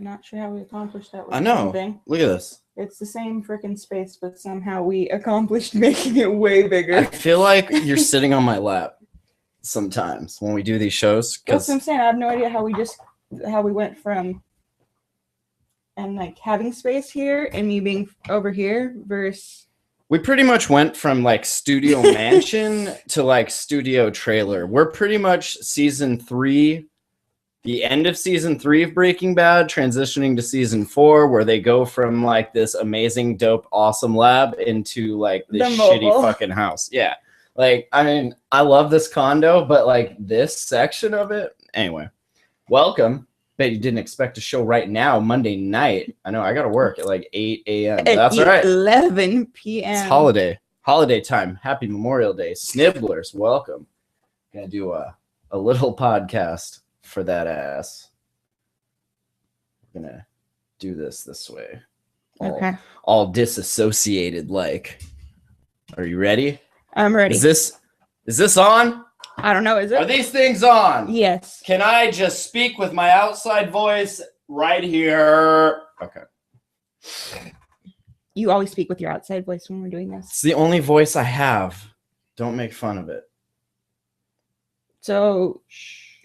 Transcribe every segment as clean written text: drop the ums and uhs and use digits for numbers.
I'm not sure how we accomplished that with I know. Thing. Look at this. It's the same freaking space, but somehow we accomplished making it way bigger. I feel like you're sitting on my lap sometimes when we do these shows. That's what I'm saying. I have no idea how we went from and like having space here and me being over here versus we pretty much went from like studio mansion to like studio trailer. We're pretty much season 3, the end of season 3 of Breaking Bad, transitioning to season 4, where they go from like this amazing, dope, awesome lab into like this shitty fucking house. Yeah. Like, I mean, I love this condo, but like this section of it. Anyway, welcome. Bet you didn't expect a show right now, Monday night. I know I got to work at like 8 a.m. That's right. 11 p.m. It's holiday time. Happy Memorial Day. Snibblers, welcome. Gonna do a little podcast for that ass. We're gonna do this way. Okay. All disassociated like. Are you ready? I'm ready. Is this on? I don't know. Is it? Are these things on? Yes. Can I just speak with my outside voice right here? Okay. You always speak with your outside voice when we're doing this. It's the only voice I have. Don't make fun of it. So,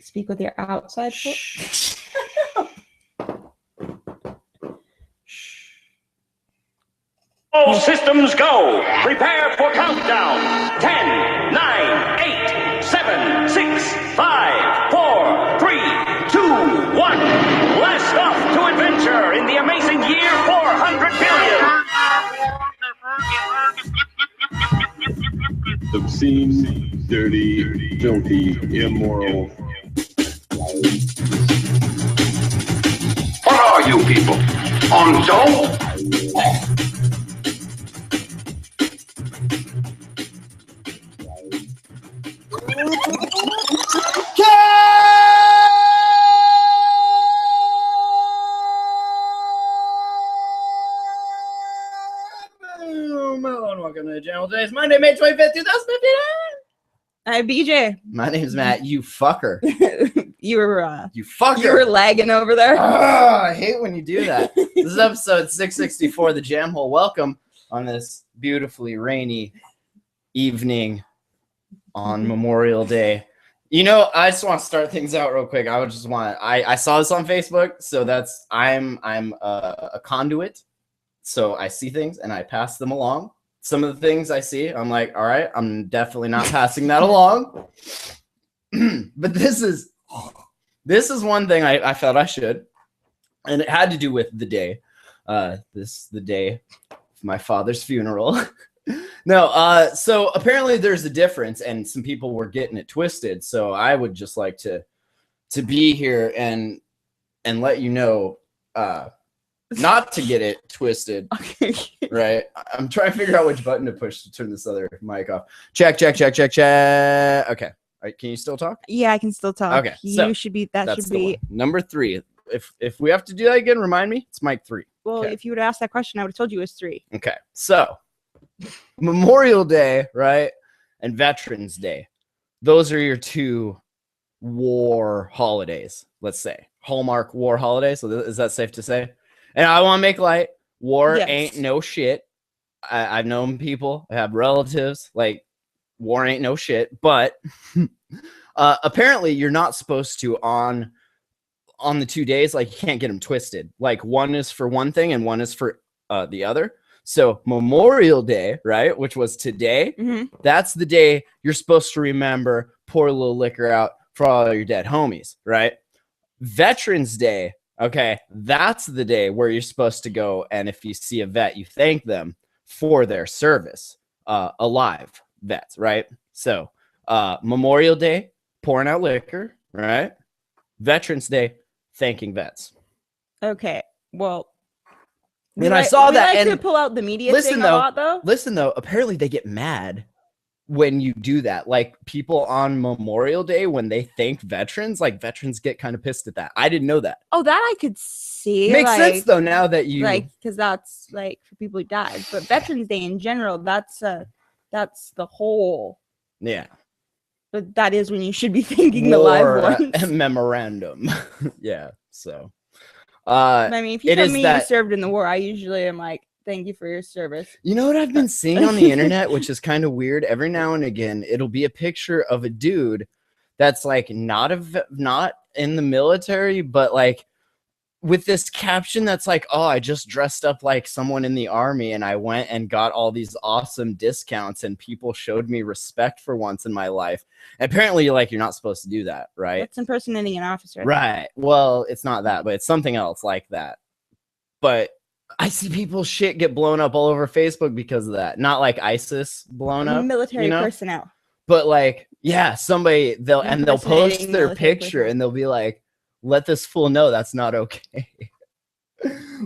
speak with your outside voice. All systems go. Prepare for countdown. 10, 9, 8, 7, 6, 5, 4, 3, 2, 1. Blast off to adventure in the amazing year 400 billion. Obscene, dirty, filthy, immoral. What are you people? On dope? Hello and welcome to the channel. Today's Monday, May 25th, 2015. Hi, BJ. My name's Matt. You fucker. You were You fucker. You were lagging over there. I hate when you do that. This is episode 664 of the Jamhole. Welcome on this beautifully rainy evening on Memorial Day. You know, I just want to start things out real quick. I saw this on Facebook, so I'm a conduit. So I see things and I pass them along. Some of the things I see, I'm like, all right, I'm definitely not passing that along. But this is one thing I felt I should, and it had to do with the day. The day of my father's funeral. No, so apparently there's a difference, and some people were getting it twisted. So I would just like to be here and let you know, not to get it twisted. Okay. Right. I'm trying to figure out which button to push to turn this other mic off. Check. Okay. All right. Can you still talk? Yeah, I can still talk. Okay. You should be. That should be number 3. If we have to do that again, remind me. It's mic 3. Well, okay. If you would have asked that question, I would have told you it was 3. Okay. So Memorial Day, right, and Veterans Day. Those are your 2 war holidays. Let's say Hallmark war holidays. So is that safe to say? And I want to make light. War ain't no shit. I've known people, I have relatives, like, war ain't no shit. But apparently you're not supposed to on the 2 days, like, you can't get them twisted. Like, one is for one thing and one is for the other. So Memorial Day, right, which was today, that's the day you're supposed to remember, pour a little liquor out for all your dead homies, right? Veterans Day, okay, that's the day where you're supposed to go, and if you see a vet, you thank them for their service. Alive vets, right? So Memorial Day, pouring out liquor, right? Veterans Day, thanking vets. Okay, well, and I saw that, like and to pull out the media thing a lot, though. Listen, though, apparently they get mad when you do that. Like, people on Memorial Day, when they thank veterans, like, veterans get kind of pissed at that. I didn't know that. Oh, that I could see. Makes sense, though, now that you... Like, because that's, like, for people who died. But Veterans Day in general, that's the whole... Yeah. But that is when you should be thanking the live ones. Memorandum. Yeah, so... I mean, if you it tell is me you that- served in the war, I usually am like, thank you for your service. You know what I've been seeing on the internet, which is kind of weird. Every now and again, it'll be a picture of a dude that's like not in the military, but like with this caption that's like, oh, I just dressed up like someone in the army and I went and got all these awesome discounts and people showed me respect for once in my life. And apparently, you're not supposed to do that, right? That's impersonating an officer. Right. Well, it's not that, but it's something else like that. But I see people's shit get blown up all over Facebook because of that. Not like ISIS blown up, Military personnel. but like, yeah, somebody they'll post Impersonating their military picture personnel. and they'll be like, let this fool know that's not okay.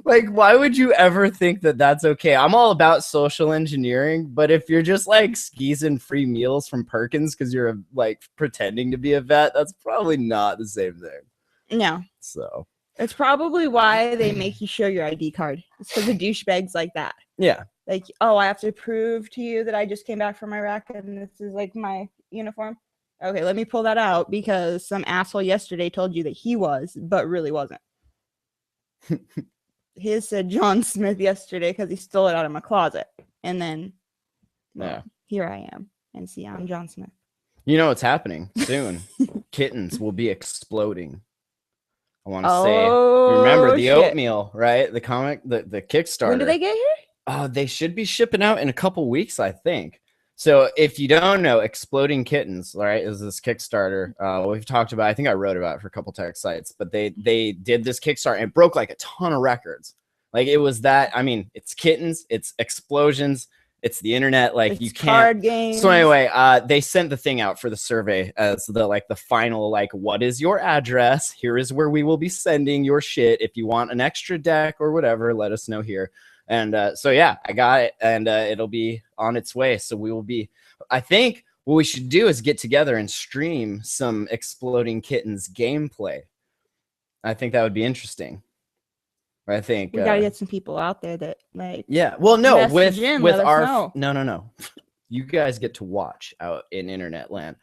Like, why would you ever think that that's okay? I'm all about social engineering, but if you're just like skeezing free meals from Perkins because you're like pretending to be a vet, that's probably not the same thing. No. So It's probably why they make you show your ID card. It's because of douchebags like that. yeah, Like, oh, I have to prove to you that I just came back from Iraq and this is like my uniform. Okay, let me pull that out because some asshole yesterday told you that he was, but really wasn't. His said John Smith yesterday because he stole it out of my closet. And then, well, Yeah. here I am. And see, I'm John Smith. you know what's happening soon. Kittens will be exploding. I want to Oh, say, remember the shit. oatmeal, right? The comic, the Kickstarter. When do they get here? They should be shipping out in a couple weeks, I think. So if you don't know, Exploding Kittens, right, is this Kickstarter. We've talked about, I think I wrote about it for a couple tech sites, but they did this Kickstarter and it broke like a ton of records. Like it was that, I mean, it's kittens, it's explosions, it's the internet, like It's you can't. card games. So anyway, they sent the thing out for the survey as the final, like, what is your address? Here is where we will be sending your shit. If you want an extra deck or whatever, let us know here. And so, yeah, I got it and it'll be on its way. So we will be, I think what we should do is get together and stream some Exploding Kittens gameplay. I think that would be interesting. I think We gotta get some people out there that like. yeah. Well, no, message in, with let us our know. no. You guys get to watch out in internet land.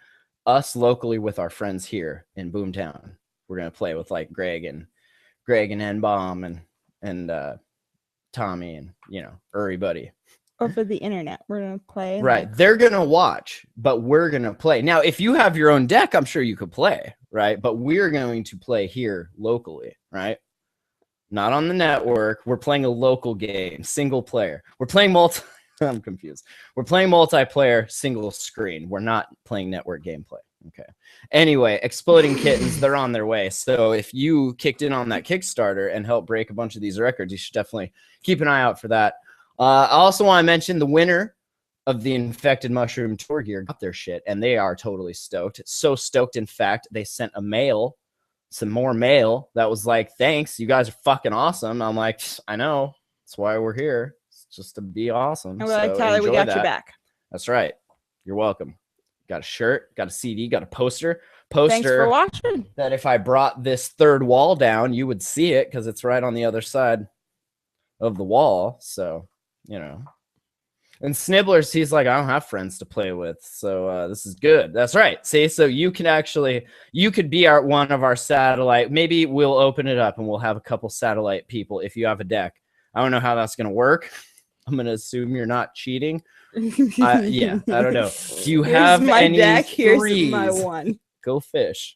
Us locally with our friends here in Boomtown. We're gonna play with like Greg and N-Bomb and Tommy and Uri Buddy. Over the internet, we're gonna play. Right. They're gonna watch, but we're gonna play. Now, if you have your own deck, I'm sure you could play, right? But we're going to play here locally, right? Not on the network. We're playing a local game, single player. We're playing I'm confused. We're playing multiplayer, single screen. We're not playing network gameplay. Okay. Anyway, Exploding Kittens, they're on their way. So if you kicked in on that Kickstarter and helped break a bunch of these records, you should definitely keep an eye out for that. I also want to mention the winner of the Infected Mushroom Tour Gear got their shit, and they are totally stoked. So stoked, in fact, they sent some more mail that was like, thanks, you guys are fucking awesome. I'm like, I know. That's why we're here. It's just to be awesome. And we're like, Tyler, we enjoy got your back. That's right. You're welcome. Got a shirt, got a CD, got a poster. Thanks for watching. That if I brought this third wall down, you would see it because it's right on the other side of the wall. So, And Snibblers, he's like, I don't have friends to play with, so this is good. That's right. See, so you could be one of our satellite. Maybe we'll open it up and we'll have a couple satellite people if you have a deck. I don't know how that's gonna work. I'm gonna assume you're not cheating. Yeah, I don't know. Do you have my any deck? Here's threes? my one. Go fish.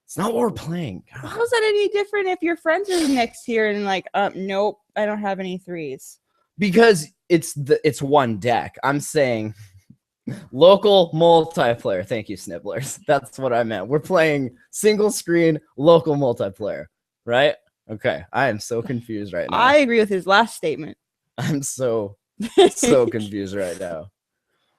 It's not what we're playing. God. How's that any different if your friends are next here and like, nope, I don't have any threes. Because it's one deck. I'm saying local multiplayer. Thank you, Snibblers. That's what I meant. We're playing single screen local multiplayer, right? Okay. I am so confused right now. I agree with his last statement. I'm so confused right now.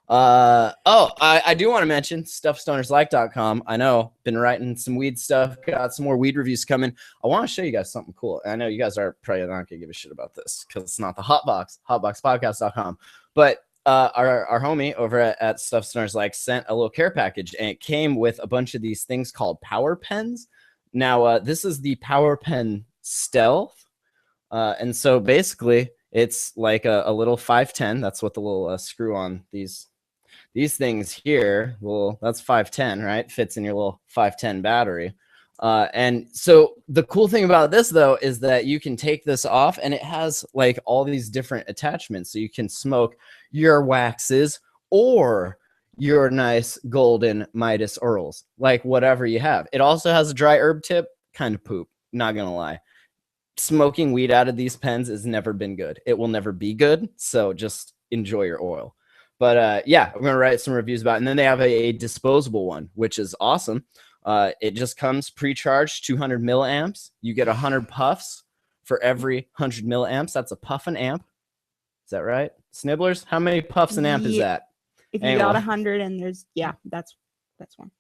I do want to mention stuffstonerslike.com. I know, been writing some weed stuff, got some more weed reviews coming. I want to show you guys something cool. I know you guys are probably not gonna give a shit about this because it's not the hotbox, hotboxpodcast.com. But our homie over at Stuff Stoners Like sent a little care package, and it came with a bunch of these things called power pens. Now this is the power pen Stealth, and so basically it's like a little 510. That's what the little screw on these things here. Well, that's 510, right? Fits in your little 510 battery. And so the cool thing about this though is that you can take this off and it has like all these different attachments. So you can smoke your waxes or your nice golden Midas Earls, like whatever you have. It also has a dry herb tip, kind of poop, not gonna lie. Smoking weed out of these pens has never been good. It will never be good. So just enjoy your oil. But yeah, I'm gonna write some reviews about it. And then they have a disposable one, which is awesome. It just comes pre-charged 200 milliamps. You get 100 puffs for every 100 milliamps. That's a puff an amp. Is that right? Snibblers, how many puffs an amp is that? If you got 100 and there's, that's one.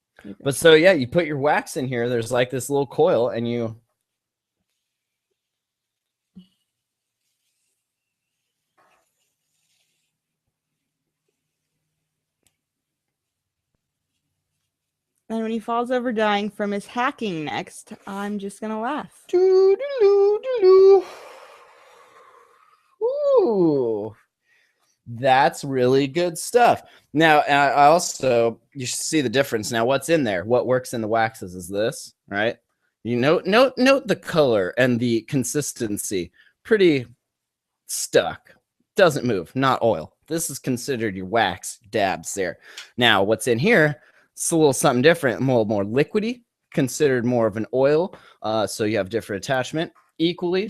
But so yeah, you put your wax in here. There's like this little coil and you. And when he falls over dying from his hacking next, I'm just going to laugh. Ooh, that's really good stuff. Now, I also, you should see the difference. Now, what's in there? What works in the waxes is this, right? You note the color and the consistency. Pretty stuck. Doesn't move, not oil. This is considered your wax dabs there. Now, what's in here? It's a little something different, a little more liquidy, considered more of an oil. So you have different attachment equally.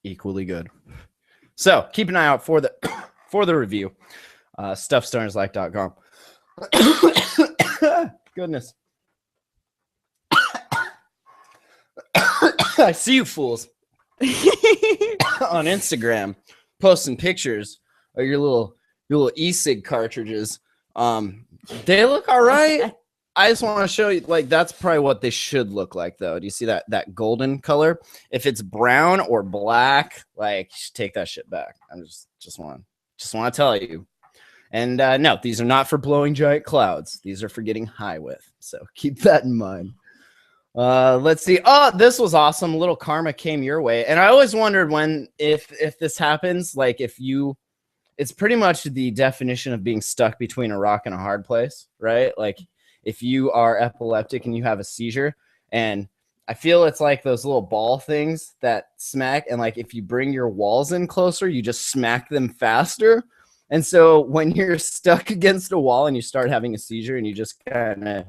Equally good. So keep an eye out for the review. Stuffstonerslike.com. Goodness. I see you fools on Instagram posting pictures of your little e-cig cartridges. They look all right. I just want to show you, like, that's probably what they should look like, though. Do you see that golden color? If it's brown or black, like, you should take that shit back. I'm just want to tell you. And no, these are not for blowing giant clouds. These are for getting high with. So keep that in mind. Let's see. Oh, this was awesome. A little karma came your way. And I always wondered if this happens, like it's pretty much the definition of being stuck between a rock and a hard place, right? Like if you are epileptic and you have a seizure, and I feel it's like those little ball things that smack, and like if you bring your walls in closer, you just smack them faster. And so when you're stuck against a wall and you start having a seizure and you just kind of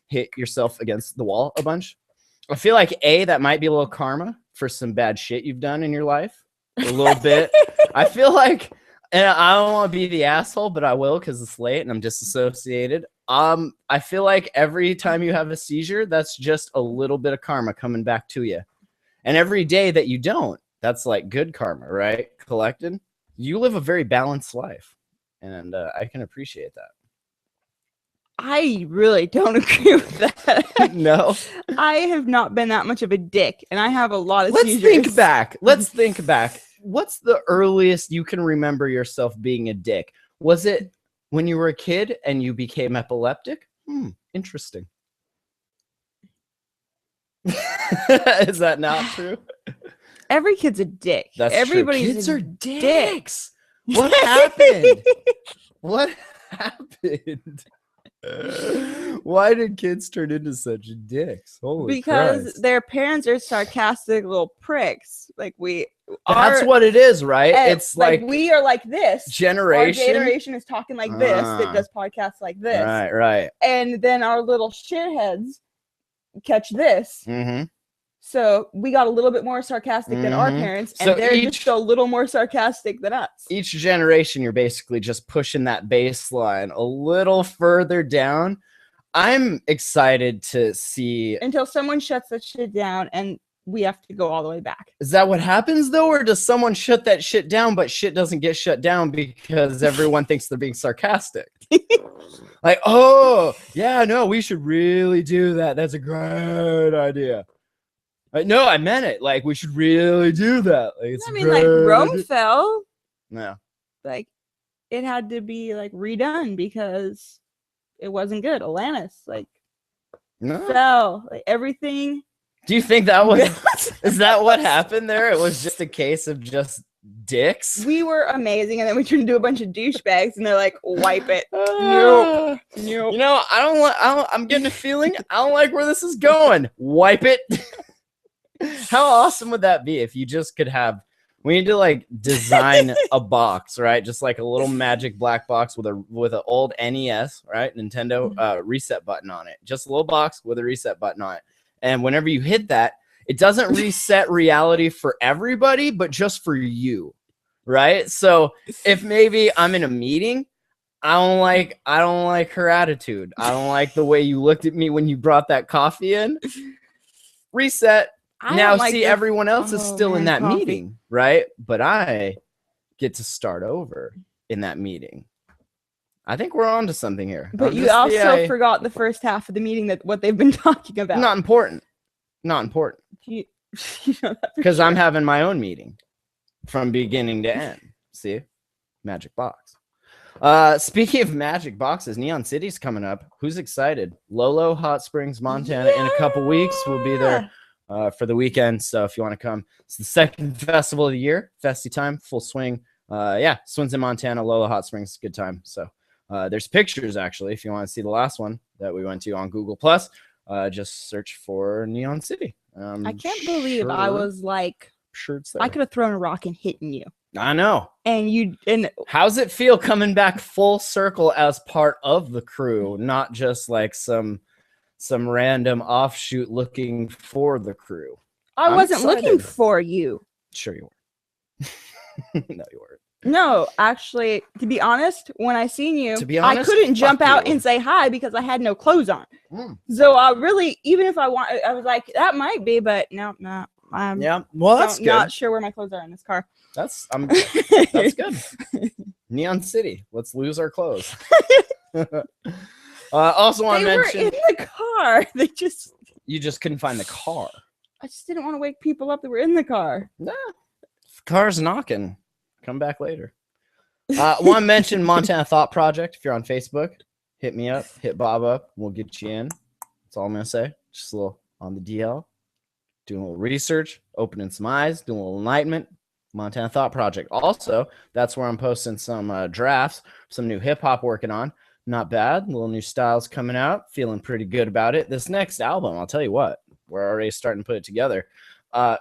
hit yourself against the wall a bunch, I feel like that might be a little karma for some bad shit you've done in your life. A little bit. I feel like, and I don't want to be the asshole, but I will because it's late and I'm disassociated. I feel like every time you have a seizure, that's just a little bit of karma coming back to you. And every day that you don't, that's like good karma, right? Collected. You live a very balanced life, and I can appreciate that. I really don't agree with that. No, I have not been that much of a dick, and I have a lot of seizures. Let's think back. What's the earliest you can remember yourself being a dick? Was it when you were a kid and you became epileptic? Interesting. Is that not true? Every kid's a dick. That's Everybody's true. Kids a are dicks. What happened? What happened? Why did kids turn into such dicks? Holy because Christ. Their parents are sarcastic little pricks. Like that's what it is, right? It's like we are like this. Generation. Our generation is talking like this. That does podcasts like this. Right. And then our little shitheads catch this. Mm-hmm. So we got a little bit more sarcastic than our parents, and so they're just a little more sarcastic than us. Each generation, you're basically just pushing that baseline a little further down. I'm excited to see until someone shuts that shit down, and we have to go all the way back. Is that what happens though, or does someone shut that shit down, but shit doesn't get shut down because everyone thinks they're being sarcastic? Like, oh yeah, no, we should really do that. That's a great idea. No, I meant it. Like, we should really do that. Like, it's like Rome fell. Yeah. Like, it had to be like redone because it wasn't good. Atlantis, fell. Like everything. Do you think that was? Is that what happened there? It was just a case of just dicks. We were amazing, and then we turned into a bunch of douchebags, and they're like, "Wipe it." Nope. Nope. You know, I'm getting a feeling I don't like where this is going. Wipe it. How awesome would that be if you just could have? We need to like design a box, right? Just like a little magic black box with an old NES, right? Nintendo reset button on it. Just a little box with a reset button on it. And whenever you hit that, it doesn't reset reality for everybody, but just for you, right? So if maybe I'm in a meeting, I don't like her attitude. I don't like the way you looked at me when you brought that coffee in. Reset. Now see, everyone else is still in that meeting, right? But I get to start over in that meeting. I think we're on to something here. But you also forgot the first half of the meeting, that what they've been talking about. Not important. You know that for Because sure. I'm having my own meeting from beginning to end. See? Magic box. Speaking of magic boxes, Neon City's coming up. Who's excited? Lolo, Hot Springs, Montana. In a couple weeks, we'll be there for the weekend. So if you want to come, it's the second festival of the year. Festy time, full swing. Swings in Montana, Lolo, Hot Springs, good time. So there's pictures actually if you want to see the last one that we went to on Google Plus. Just search for Neon City. I can't believe I was like, sure it's there. I could have thrown a rock and hitting you. I know. And How's it feel coming back full circle as part of the crew, not just like some random offshoot looking for the crew? I wasn't excited. looking for you. Sure you were. No, you weren't. No, actually, to be honest, when I seen you, To be honest, I couldn't jump fuck out you. and say hi because I had no clothes on. Mm. So I really, even if I was like, that might be, but no. I'm Yeah. Well, that's good. not sure where my clothes are in this car. That's good. Neon City. Let's lose our clothes. Also want They to were mention in the car. you just couldn't find the car. I just didn't want to wake people up that were in the car. Nah. Car's knocking. Come back later. Want to mention Montana Thought Project. If you're on Facebook, hit me up, hit Bob up. We'll get you in. That's all I'm going to say. Just a little on the DL. Doing a little research, opening some eyes, doing a little enlightenment. Montana Thought Project. Also, that's where I'm posting some drafts, some new hip hop working on. Not bad. Little new styles coming out. Feeling pretty good about it. This next album, I'll tell you what, we're already starting to put it together.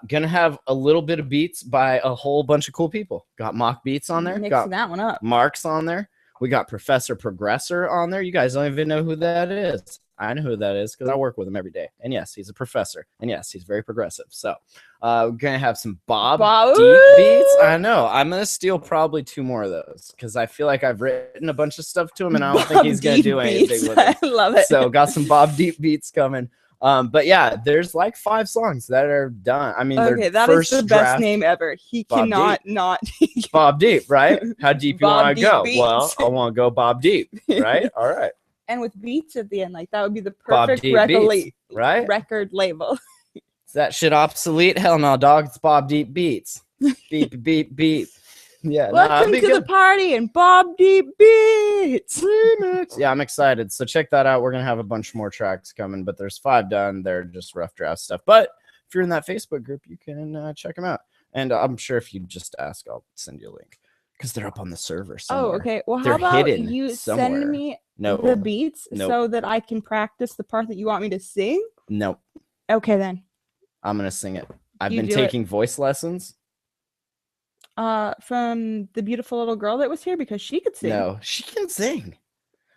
Gonna have a little bit of beats by a whole bunch of cool people. Got Mock Beats on there. Mixing Got that one up. Mark's on there. We got Professor Progressor on there. You guys don't even know who that is. I know who that is because I work with him every day. And yes, he's a professor. And yes, he's very progressive. So we're gonna have some Bob Deep beats. I know. I'm gonna steal probably 2 more of those because I feel like I've written a bunch of stuff to him and I don't think he's gonna do anything with it. I love it. So got some Bob Deep beats coming. But yeah, there's like 5 songs that are done. I mean, Okay, that is the best name ever. He Bob cannot not. Bob Deep, right? How deep you Bob want to Deep go? beats. Well, I want to go Bob Deep, right? All right. And with beats at the end, like that would be the Bob perfect Deep record, beats, right? record label. Is that shit obsolete? Hell no, dog. It's Bob Deep beats. Beep, beep, beep. Yeah. Welcome to the party and Bob Deep Beats. Remix. Yeah, I'm excited. So check that out. We're going to have a bunch more tracks coming, but there's 5 done. They're just rough draft stuff. But if you're in that Facebook group, you can check them out. And I'm sure if you just ask, I'll send you a link because they're up on the server somewhere. Oh, okay. Well, They're how about hidden you somewhere. send me No. the beats Nope. so that I can practice the part that you want me to sing? Nope. Okay, then. I'm going to sing it. I've You been do it. taking voice lessons. From the beautiful little girl that was here because she could sing. No, she can sing.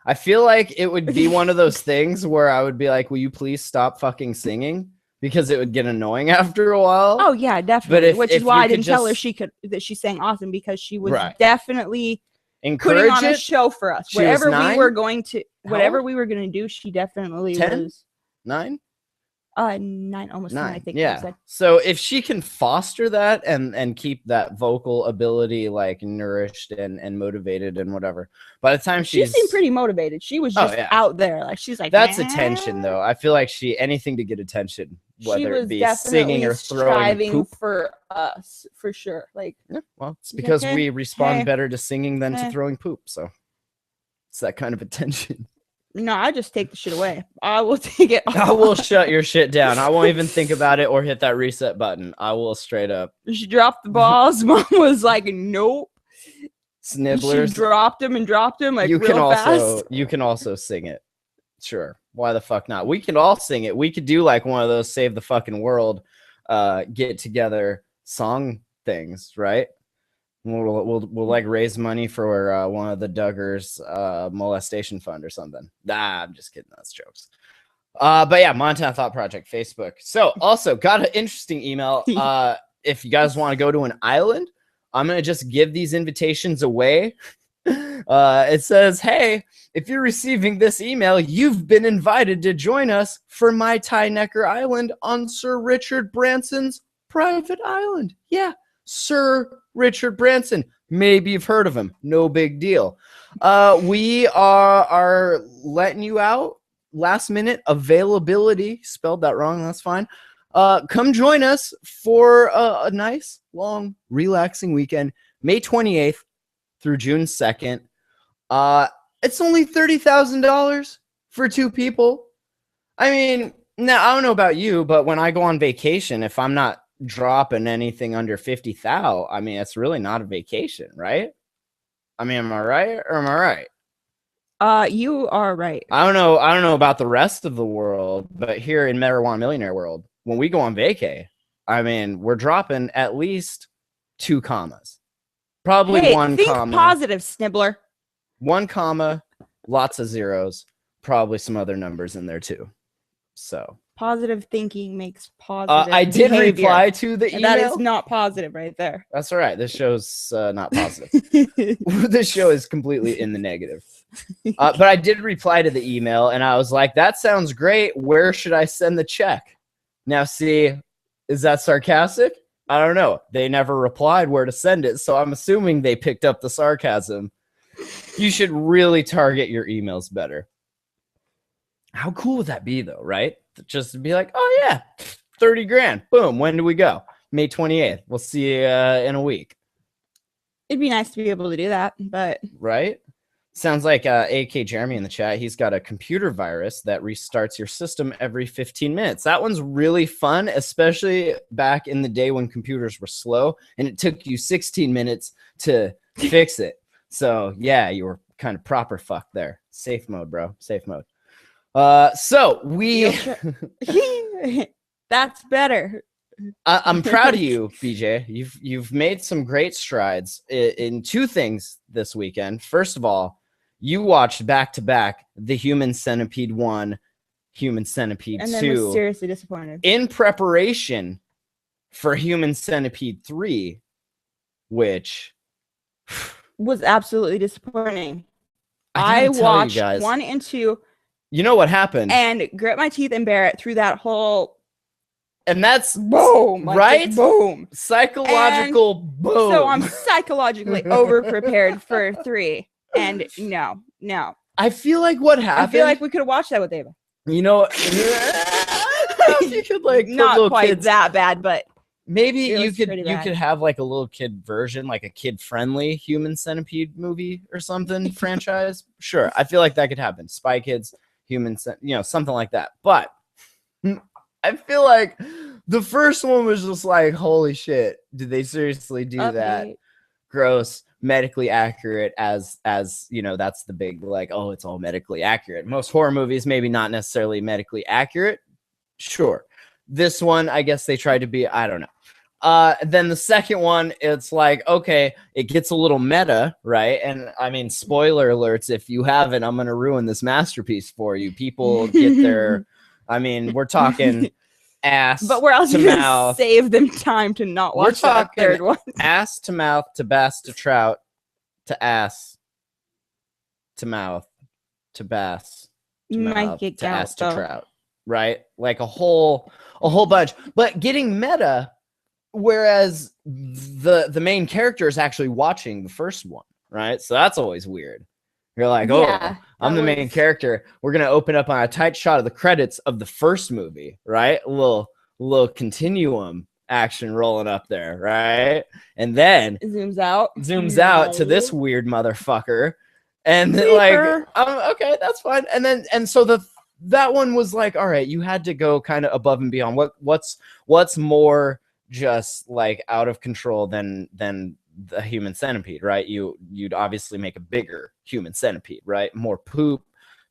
I feel like it would be one of those things where I would be like, will you please stop fucking singing? Because it would get annoying after a while. Oh yeah, definitely. if- Which if is why you I didn't could tell her just that she sang awesome because she was Right. definitely putting Encourage on a it. show for us. She was Whatever we 9? were going to, How whatever old? we were going to do, she definitely 10? was 9? 9, almost 10, I 9. think. you Yeah. said. So if she can foster that and keep that vocal ability like nourished and motivated and whatever, by the time She she's seemed pretty motivated. She was Oh, just yeah. out there, like she's like that's "Eh." attention though. I feel like anything to get attention, She whether was it be definitely singing or throwing striving poop. for us, for sure. Like Yeah, well, it's She's like, because "Hey, we respond hey, better to singing than to hey." throwing poop. So it's that kind of attention. No, I just take the shit away. I will take it off. I will shut your shit down. I won't even think about it or hit that reset button. I will straight up. She dropped the balls. Mom was like, nope. Snibblers. She dropped him like you real fast. You can also sing it. Sure. Why the fuck not? We can all sing it. We could do like one of those Save the Fucking World get together song things, right? We'll like raise money for one of the Duggars molestation fund or something. Nah, I'm just kidding. That's jokes. But yeah, Montana Thought Project Facebook. So also got an interesting email. If you guys want to go to an island, I'm gonna just give these invitations away. It says, hey, if you're receiving this email, you've been invited to join us for Mai Tai Necker Island on Sir Richard Branson's private island. Yeah, Sir Richard Branson. Maybe you've heard of him. No big deal. We are letting you out. Last minute availability. Spelled that wrong. That's fine. Come join us for a nice, long, relaxing weekend, May 28th through June 2nd. It's only $30,000 for 2 people. I mean, now I don't know about you, but when I go on vacation, if I'm not dropping anything under 50,000, I mean, it's really not a vacation, right? I mean, am I right or am I right? You are right. I don't know about the rest of the world, but here in Marijuana Millionaire world, when we go on vacay, I mean, we're dropping at least 2 commas. Probably 1 think comma. Positive, Snibbler. 1 comma, lots of zeros, probably some other numbers in there too. So positive thinking makes positive. I did behavior. reply to the email. That is not positive right there. That's all right. This show's not positive. This show is completely in the negative. But I did reply to the email and I was like, that sounds great. Where should I send the check? Now, see, is that sarcastic? I don't know. They never replied where to send it. So I'm assuming they picked up the sarcasm. You should really target your emails better. How cool would that be though, right? Just to be like, oh yeah, 30 grand. Boom. When do we go? May 28th. We'll see you in a week. It'd be nice to be able to do that, but right? Sounds like AK Jeremy in the chat. He's got a computer virus that restarts your system every 15 minutes. That one's really fun, especially back in the day when computers were slow and it took you 16 minutes to fix it. So yeah, you were kind of proper fucked there. Safe mode, bro. Safe mode. So we that's better. I'm proud of you, BJ. You've made some great strides in 2 things this weekend. First of all, you watched back to back the Human Centipede 1, Human Centipede 2, and then was seriously disappointed in preparation for Human Centipede 3, which was absolutely disappointing. I watched 1 and 2. You know what happened? And grit my teeth and bear it through that whole. And that's boom, right? Like boom. Psychological boom. So I'm psychologically over prepared for 3. And no. I feel like what happened. I feel like we could have watched that with Ava. You know, you could like not quite kids. That bad, but maybe you could have like a little kid version, like a kid friendly Human Centipede movie or something franchise. Sure, I feel like that could happen. Spy Kids, something like that. But I feel like the first one was just like, holy shit, did they seriously do that? Gross, medically accurate as that's the big like, oh, it's all medically accurate. Most horror movies maybe not necessarily medically accurate. Sure. This one, I guess they tried to be, I don't know. Then the second one, it's like, okay, it gets a little meta, right? And I mean, spoiler alerts, if you haven't, I'm going to ruin this masterpiece for you. People get their, I mean, we're talking ass but we're also to going mouth. to save them time to not watch that third one. Ass to mouth to bass to trout to ass to mouth to bass to mouth to ass to trout, right? Like a whole bunch, but getting meta. Whereas the main character is actually watching the first one, right? So that's always weird. You're like, oh, I'm the main character. We're gonna open up on a tight shot of the credits of the first movie, right? A little continuum action rolling up there, right? And then zooms out to this weird motherfucker And then, like, Creeper. okay, that's fine. And so that one was like, all right, you had to go kind of above and beyond. What's more just like out of control than the human centipede, right? You'd obviously make a bigger human centipede, right? More poop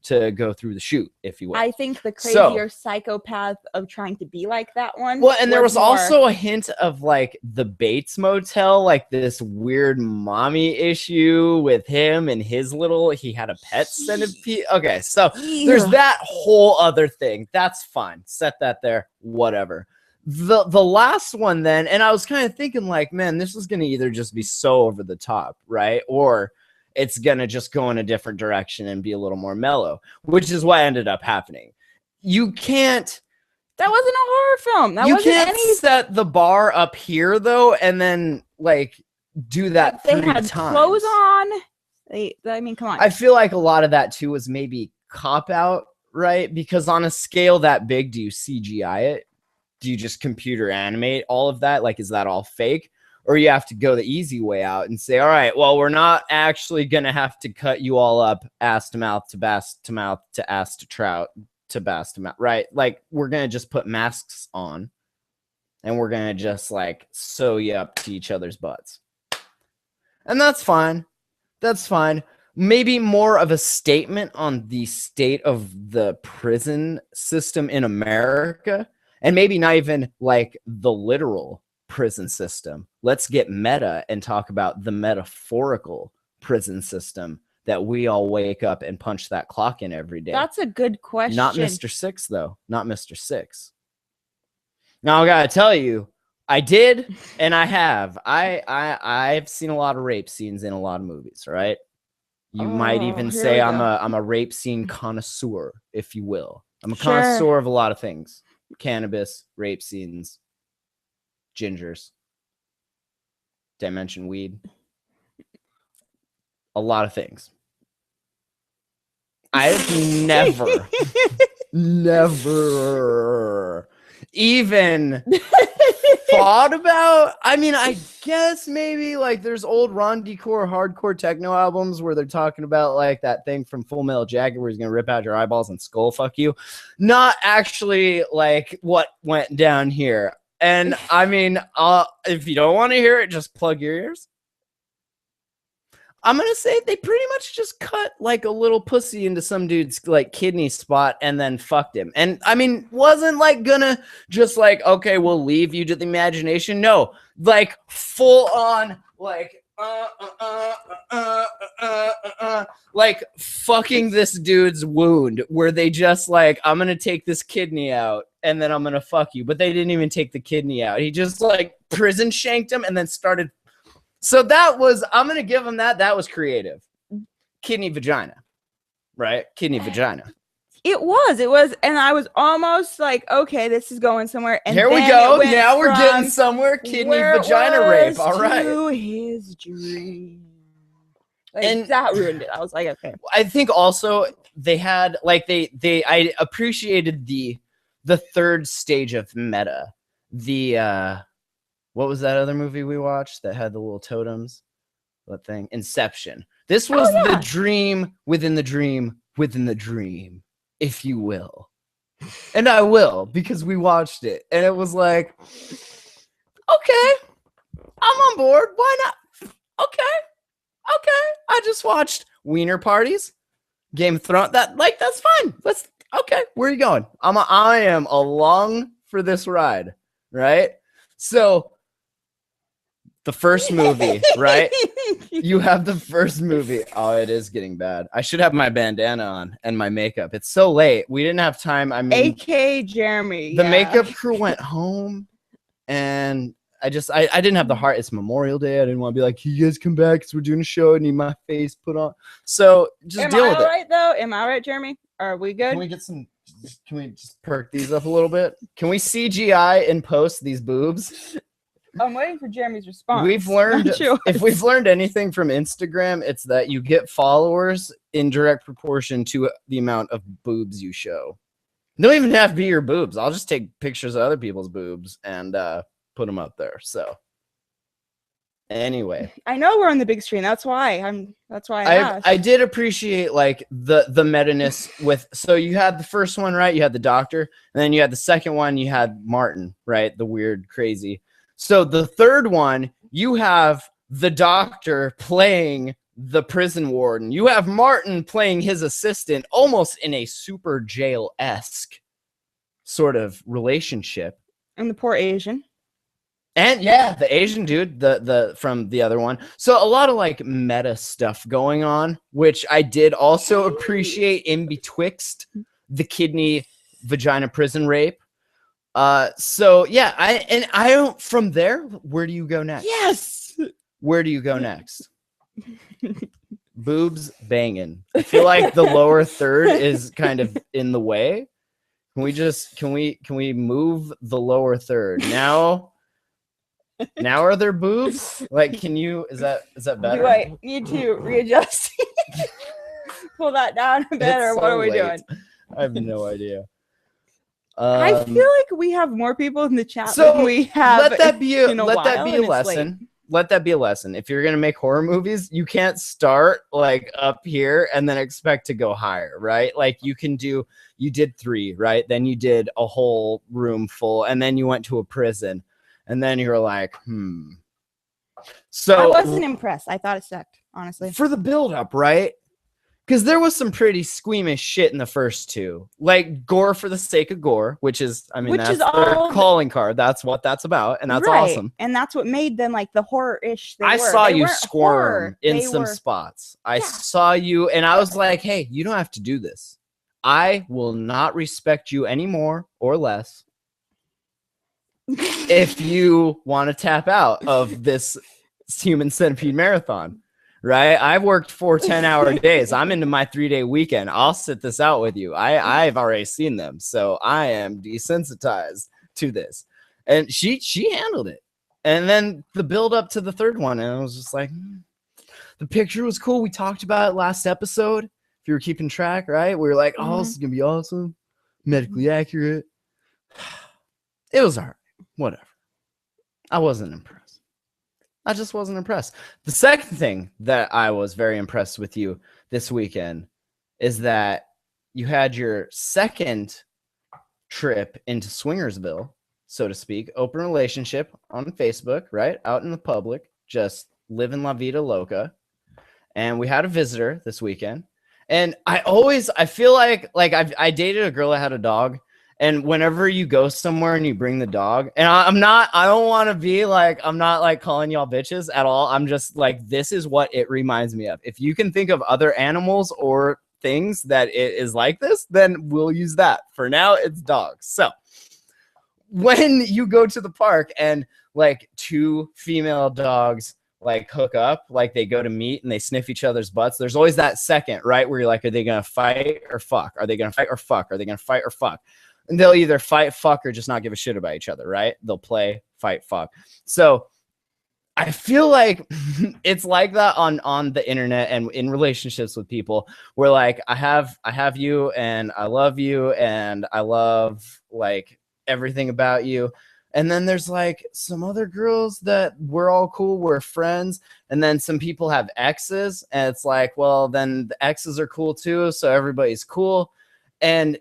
to go through the chute, if you will. I think the So- crazier psychopath of trying to be like that one. Well, and there was more- also a hint of like the Bates Motel, like this weird mommy issue with him and his he had a pet centipede. Okay, so there's that whole other thing. That's fine. Set that there. Whatever. The last one then, and I was kind of thinking like, man, this is gonna either just be so over the top, right? Or it's gonna just go in a different direction and be a little more mellow, which is what ended up happening. You can't. That wasn't a horror film. That You wasn't can't any. set the bar up here though, and then like do that. They 3 had times. clothes on. I mean, come on. I feel like a lot of that too was maybe cop out, right? Because on a scale that big, do you CGI it? Do you just computer animate all of that? Like, is that all fake? Or you have to go the easy way out and say, all right, well, we're not actually going to have to cut you all up ass to mouth to bass to mouth to ass to trout to bass to mouth, right? Like, we're going to just put masks on and we're going to just like sew you up to each other's butts. And that's fine. That's fine. Maybe more of a statement on the state of the prison system in America. And maybe not even like the literal prison system. Let's get meta and talk about the metaphorical prison system that we all wake up and punch that clock in every day. That's a good question. Not Mr. Six, though. Not Mr. Six. Now, I gotta tell you, I did and I have. I've seen a lot of rape scenes in a lot of movies, right? You might even here say we I'm go. a rape scene connoisseur, if you will. I'm a Sure. connoisseur of a lot of things. Cannabis, rape scenes, gingers. Did I mention weed? A lot of things. I've never even thought about. I mean, I guess maybe like there's old Ron Decor hardcore techno albums where they're talking about like that thing from Full Metal Jacket where he's gonna rip out your eyeballs and skull fuck you. Not actually like what went down here. And I mean, if you don't want to hear it, just plug your ears. I'm gonna say they pretty much just cut like a little pussy into some dude's like kidney spot and then fucked him. And I mean, wasn't like gonna just like, okay, we'll leave you to the imagination. No, like full on like like fucking this dude's wound where they just like, I'm gonna take this kidney out and then I'm gonna fuck you. But they didn't even take the kidney out. He just like prison shanked him and then started. So that was, I'm going to give him that. That was creative. Kidney vagina, right? Kidney vagina. It was. And I was almost like, okay, this is going somewhere. And Here we then go. it went Now we're getting from somewhere. Kidney where it vagina rape. was All right. to his dream. Like, And- that ruined it. I was like, okay. I think also they had like I appreciated the third stage of meta. The what was that other movie we watched that had the little totems? That thing, Inception. This was yeah. the dream within the dream within the dream, if you will. And I will, because we watched it and it was like, okay, I'm on board. Why not? Okay. I just watched Wiener Parties, Game of Thrones. That's fine. Okay. Where are you going? I am along for this ride, right? So the first movie, right? You have the first movie. Oh, it is getting bad. I should have my bandana on and my makeup. It's so late. We didn't have time. I mean, AK Jeremy. the yeah. makeup crew went home and I didn't have the heart. It's Memorial Day. I didn't want to be like, you guys come back because we're doing a show. I need my face put on. So just Am deal I with all it. right, though? Am I all right, Jeremy? Are we good? Can we just perk these up a little bit? Can we CGI and post these boobs? I'm waiting for Jeremy's response. We've learned, Not yours. if we've learned anything from Instagram, it's that you get followers in direct proportion to the amount of boobs you show. They don't even have to be your boobs. I'll just take pictures of other people's boobs and put them up there. So Anyway, I know we're on the big screen. That's why I asked. I did appreciate like the meta-ness with, so you had the first one, right? You had the doctor, and then you had the second one, you had Martin, right? The weird, crazy. So the third one, you have the doctor playing the prison warden. You have Martin playing his assistant, almost in a super jail-esque sort of relationship. And the poor Asian. And yeah, the Asian dude, the from the other one. So a lot of like meta stuff going on, which I did also appreciate in betwixt the kidney vagina prison rape. So yeah, I don't, from there, where do you go next? Yes. Where do you go next? Boobs banging. I feel like the lower third is kind of in the way. Can we move the lower third now? Now are there boobs? Like, is that better? Do I need to readjust? Pull that down a bit, or what are we doing? I have no idea. I feel like we have more people in the chat so than we have. Let that be a and lesson. Let that be a lesson. If you're gonna make horror movies, you can't start like up here and then expect to go higher, right? Like you did 3, right? Then you did a whole room full, and then you went to a prison. And then you're like, So I wasn't impressed. I thought it sucked, honestly. For the build-up, right? Because there was some pretty squeamish shit in the first 2. Like gore for the sake of gore, which is that's their calling card. That's what that's about, and that's awesome. And that's what made them like the horror-ish they were. I saw you squirm in some spots. I saw you, and I was like, hey, you don't have to do this. I will not respect you any more or less if you want to tap out of this human centipede marathon, right? I've worked 4 10-hour days. I'm into my 3-day weekend. I'll sit this out with you. I've already seen them, so I am desensitized to this. And she handled it. And then the build up to the third one, and I was just like, the picture was cool. We talked about it last episode. If you were keeping track, right? We were like, oh, this is gonna be awesome, medically accurate. It was all right. Whatever. I wasn't impressed. I just wasn't impressed. The second thing that I was very impressed with you this weekend is that you had your second trip into Swingersville, so to speak, open relationship on Facebook, right? Out in the public, just living La Vida Loca. And we had a visitor this weekend. And I feel like I dated a girl that had a dog. And whenever you go somewhere and you bring the dog, and I don't want to be like, I'm not like calling y'all bitches at all. I'm just like, this is what it reminds me of. If you can think of other animals or things that it is like this, then we'll use that. For now, it's dogs. So when you go to the park and like 2 female dogs like hook up, like they go to meet and they sniff each other's butts, there's always that second, right? Where you're like, are they going to fight or fuck? Are they going to fight or fuck? Are they going to fight or fuck? And they'll either fight, fuck, or just not give a shit about each other, right? They'll play, fight, fuck. So I feel like it's like that on the internet and in relationships with people where like I have you and I love you and I love like everything about you. And then there's like some other girls that we're all cool, we're friends. And then some people have exes and it's like, well, then the exes are cool too. So everybody's cool. And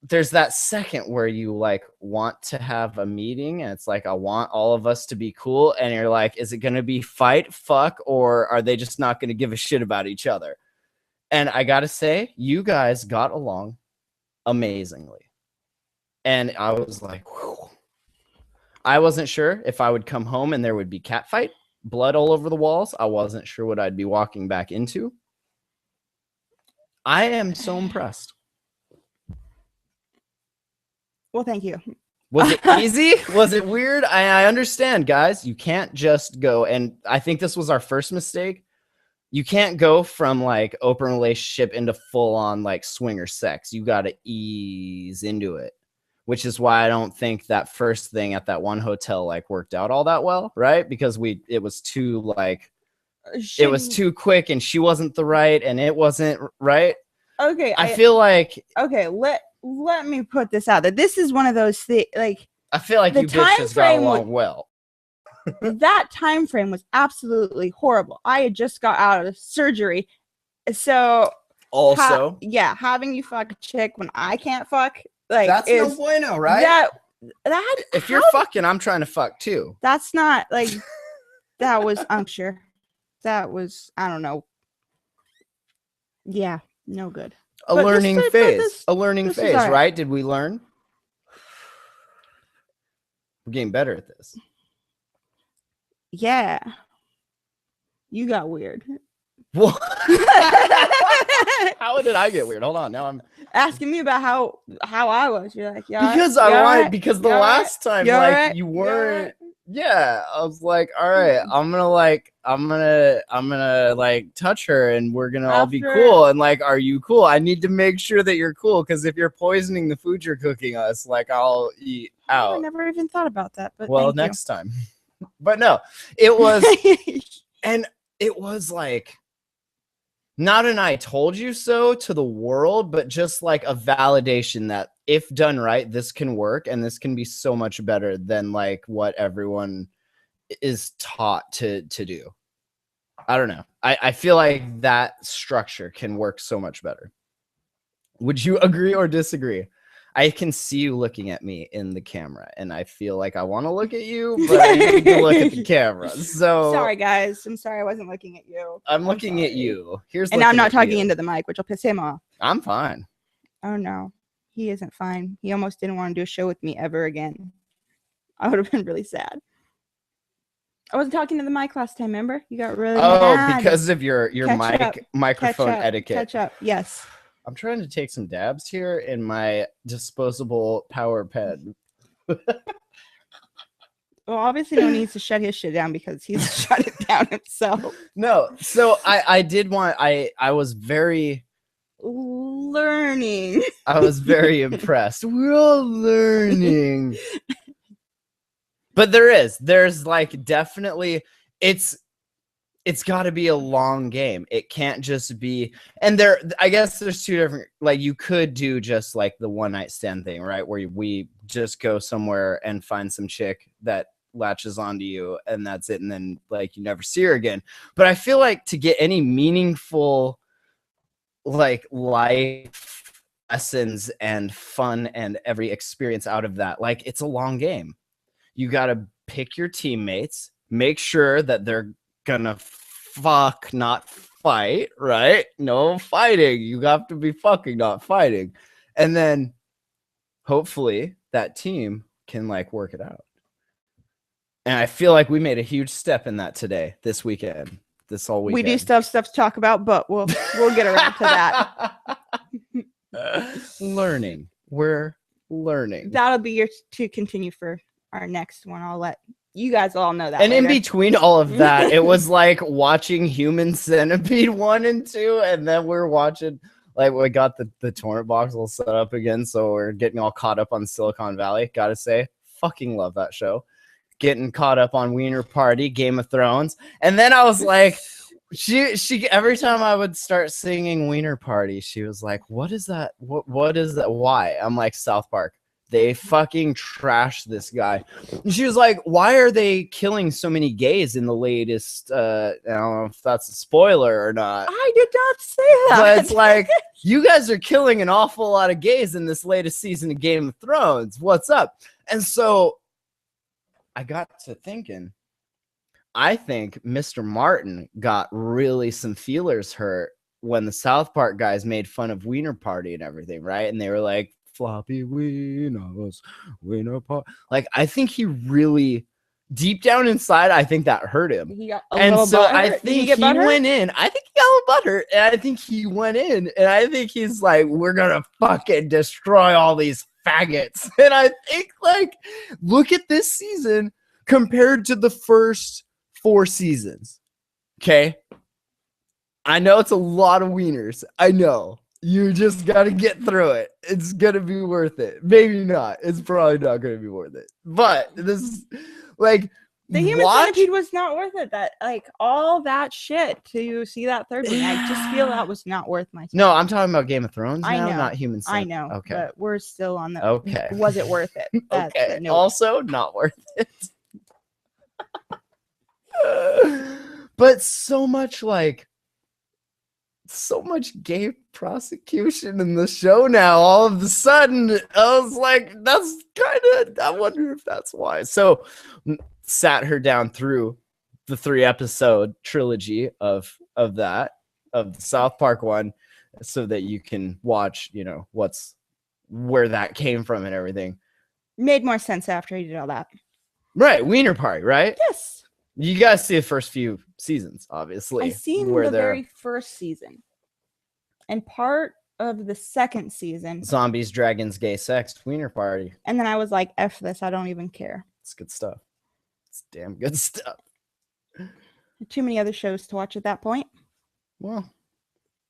there's that second where you like want to have a meeting and it's like, I want all of us to be cool. And you're like, is it going to be fight, fuck, or are they just not going to give a shit about each other? And I got to say, you guys got along amazingly. And I was like, whew. I wasn't sure if I would come home and there would be cat fight, blood all over the walls. I wasn't sure what I'd be walking back into. I am so impressed. Well, thank you. Was it easy? Was it weird? I understand, guys. You can't just go, and I think this was our first mistake. You can't go from like open relationship into full on like swinger sex. You got to ease into it, which is why I don't think that first thing at that one hotel like worked out all that well, right? Because it was too like, it was too quick, and she wasn't the right, and it wasn't right. Okay, I feel like let me put this out there. This is one of those things. Like I feel like the you bitches got along well. that time frame was absolutely horrible. I had just got out of surgery, so Also, having you fuck a chick when I can't fuck, like, that's no is bueno, right? that If you're fucking, I'm trying to fuck too. that's not like that was uncture. That was, I don't know. Yeah, no good. A But learning this- but phase. this- A learning this is phase, all right. right? Did we learn? We're getting better at this. Yeah, you got weird. What? How did I get weird? Hold on. Now I'm Asking me about how I was. You're like, yeah, because I wanted because the You all right? last time You all like right? you You all weren't. right? Yeah, I was like, all right, I'm gonna like touch her and we're gonna all be After- cool. And like, are you cool? I need to make sure that you're cool because if you're poisoning the food you're cooking us, like I'll eat I out. never even thought about that. But Well, thank you. next time. But no, it was and it was like not an I told you so to the world, but just like a validation that if done right, this can work and this can be so much better than like what everyone is taught to do. I don't know. I feel like that structure can work so much better. Would you agree or disagree? I can see you looking at me in the camera, and I feel like I want to look at you, but I need to look at the camera. So Sorry, guys. I'm sorry I wasn't looking at you. I'm looking at sorry. you. Here's And I'm looking not at talking you. into the mic, which will piss him off. I'm fine. Oh no, he isn't fine. He almost didn't want to do a show with me ever again. I would have been really sad. I wasn't talking to the mic last time. Remember? You got really mad. Because of your Catch up. microphone Catch up, etiquette. Catch up. Yes. I'm trying to take some dabs here in my disposable power pen. Well, obviously, no one needs to shut his shit down because he's shut it down himself. No, so I did want I was very Learning. I was very impressed. We're all learning. But there's like definitely it's got to be a long game. It can't just be, and I guess there's two different, like you could do just like the one night stand thing, right? Where we just go somewhere and find some chick that latches onto you and that's it. And then like you never see her again. But I feel like to get any meaningful like life lessons and fun and every experience out of that, like it's a long game. You got to pick your teammates, make sure that they're gonna fuck, not fight, right? No fighting. You have to be fucking, not fighting. And then hopefully that team can like work it out. And I feel like we made a huge step in that today, this weekend, this whole weekend. We do stuff to talk about, but we'll get around to that. Learning. We're learning. That'll be to continue for our next one. I'll let you guys all know that. And in later. between all of that, it was like watching Human Centipede 1 and 2, and then we're watching, like, we got the torrent box all set up again, so we're getting all caught up on Silicon Valley. Gotta say, fucking love that show. Getting caught up on Wiener Party, Game of Thrones, and then I was like, she every time I would start singing Wiener Party, she was like, "What is that? What is that? Why?" I'm like, South Park. They fucking trashed this guy. And she was like, why are they killing so many gays in the latest? I don't know if that's a spoiler or not. I did not say that. But it's like, you guys are killing an awful lot of gays in this latest season of Game of Thrones. What's up? And so I got to thinking, I think Mr. Martin got really some feelers hurt when the South Park guys made fun of Wiener Party and everything, right? And they were like, floppy wieners, Wiener Party. Like, I think he really, deep down inside, I think that hurt him. He got And so I Did think get he went in. I think he got a little butthurt. And I think he went in. And I think he's like, we're going to fucking destroy all these faggots. And I think, like, look at this season compared to the first 4 seasons. Okay? I know it's a lot of wieners. I know. You just got to get through it. It's going to be worth it. Maybe not. It's probably not going to be worth it. But this is like, the Human Centipede was not worth it. That, like, all that shit to see that third one. I just feel that was not worth my time. No, I'm talking about Game of Thrones I now, know. not Human Centipede. I know. Okay. But we're still on the. Okay. Was it worth it? That's Okay. the note. Also, not worth it. But so much gay prosecution in the show now. All of a sudden, I was like, that's kind of, I wonder if that's why. So sat her down through the 3-episode trilogy of the South Park one, so that you can watch, where that came from and everything. Made more sense after he did all that. Right, Wiener Party, right? Yes. You guys see the first few seasons, obviously. I seen the very first season and part of the second season. Zombies, dragons, gay sex, Wiener Party. And then I was like, F this, I don't even care. It's good stuff. It's damn good stuff. Too many other shows to watch at that point. Well,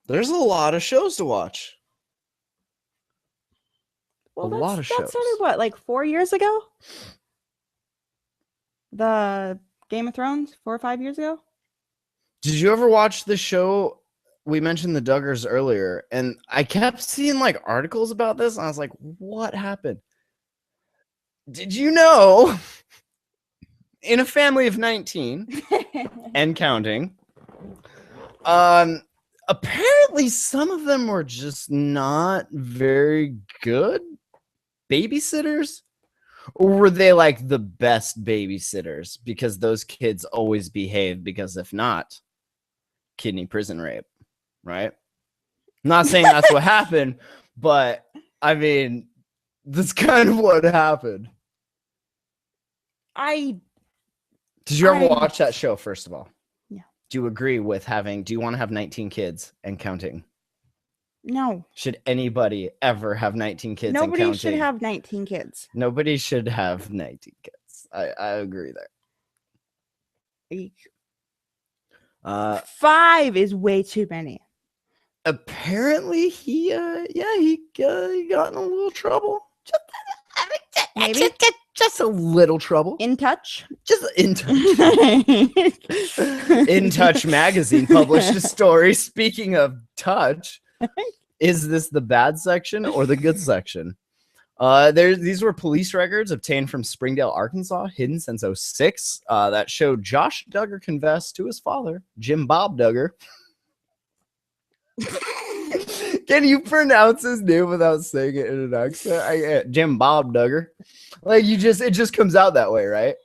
there's a lot of shows to watch. Well, A lot of that shows. started what, like 4 years ago? The Game of Thrones, 4 or 5 years ago? Did you ever watch the show? We mentioned the Duggars earlier, and I kept seeing like articles about this, and I was like, what happened? Did you know, in a family of 19 and counting, apparently some of them were just not very good babysitters? Or were they like the best babysitters because those kids always behave? Because if not, kidney prison rape, right? I'm not saying that's what happened, but I mean, that's kind of what happened. Did you ever watch that show, first of all? Yeah. Do you agree with do you want to have 19 kids and counting? No. Should anybody ever have 19 kids and counting? Nobody should have 19 kids. Nobody should have 19 kids. I agree there. 5 is way too many. Apparently he got in a little trouble. Maybe Just a little trouble. In Touch. Just In Touch. In Touch magazine published a story. Speaking of touch, is this the bad section or the good section? These were police records obtained from Springdale, Arkansas, hidden since 2006, that showed Josh Duggar confessed to his father, Jim Bob Duggar. Can you pronounce his name without saying it in an accent? Jim Bob Duggar. Like it just comes out that way, right?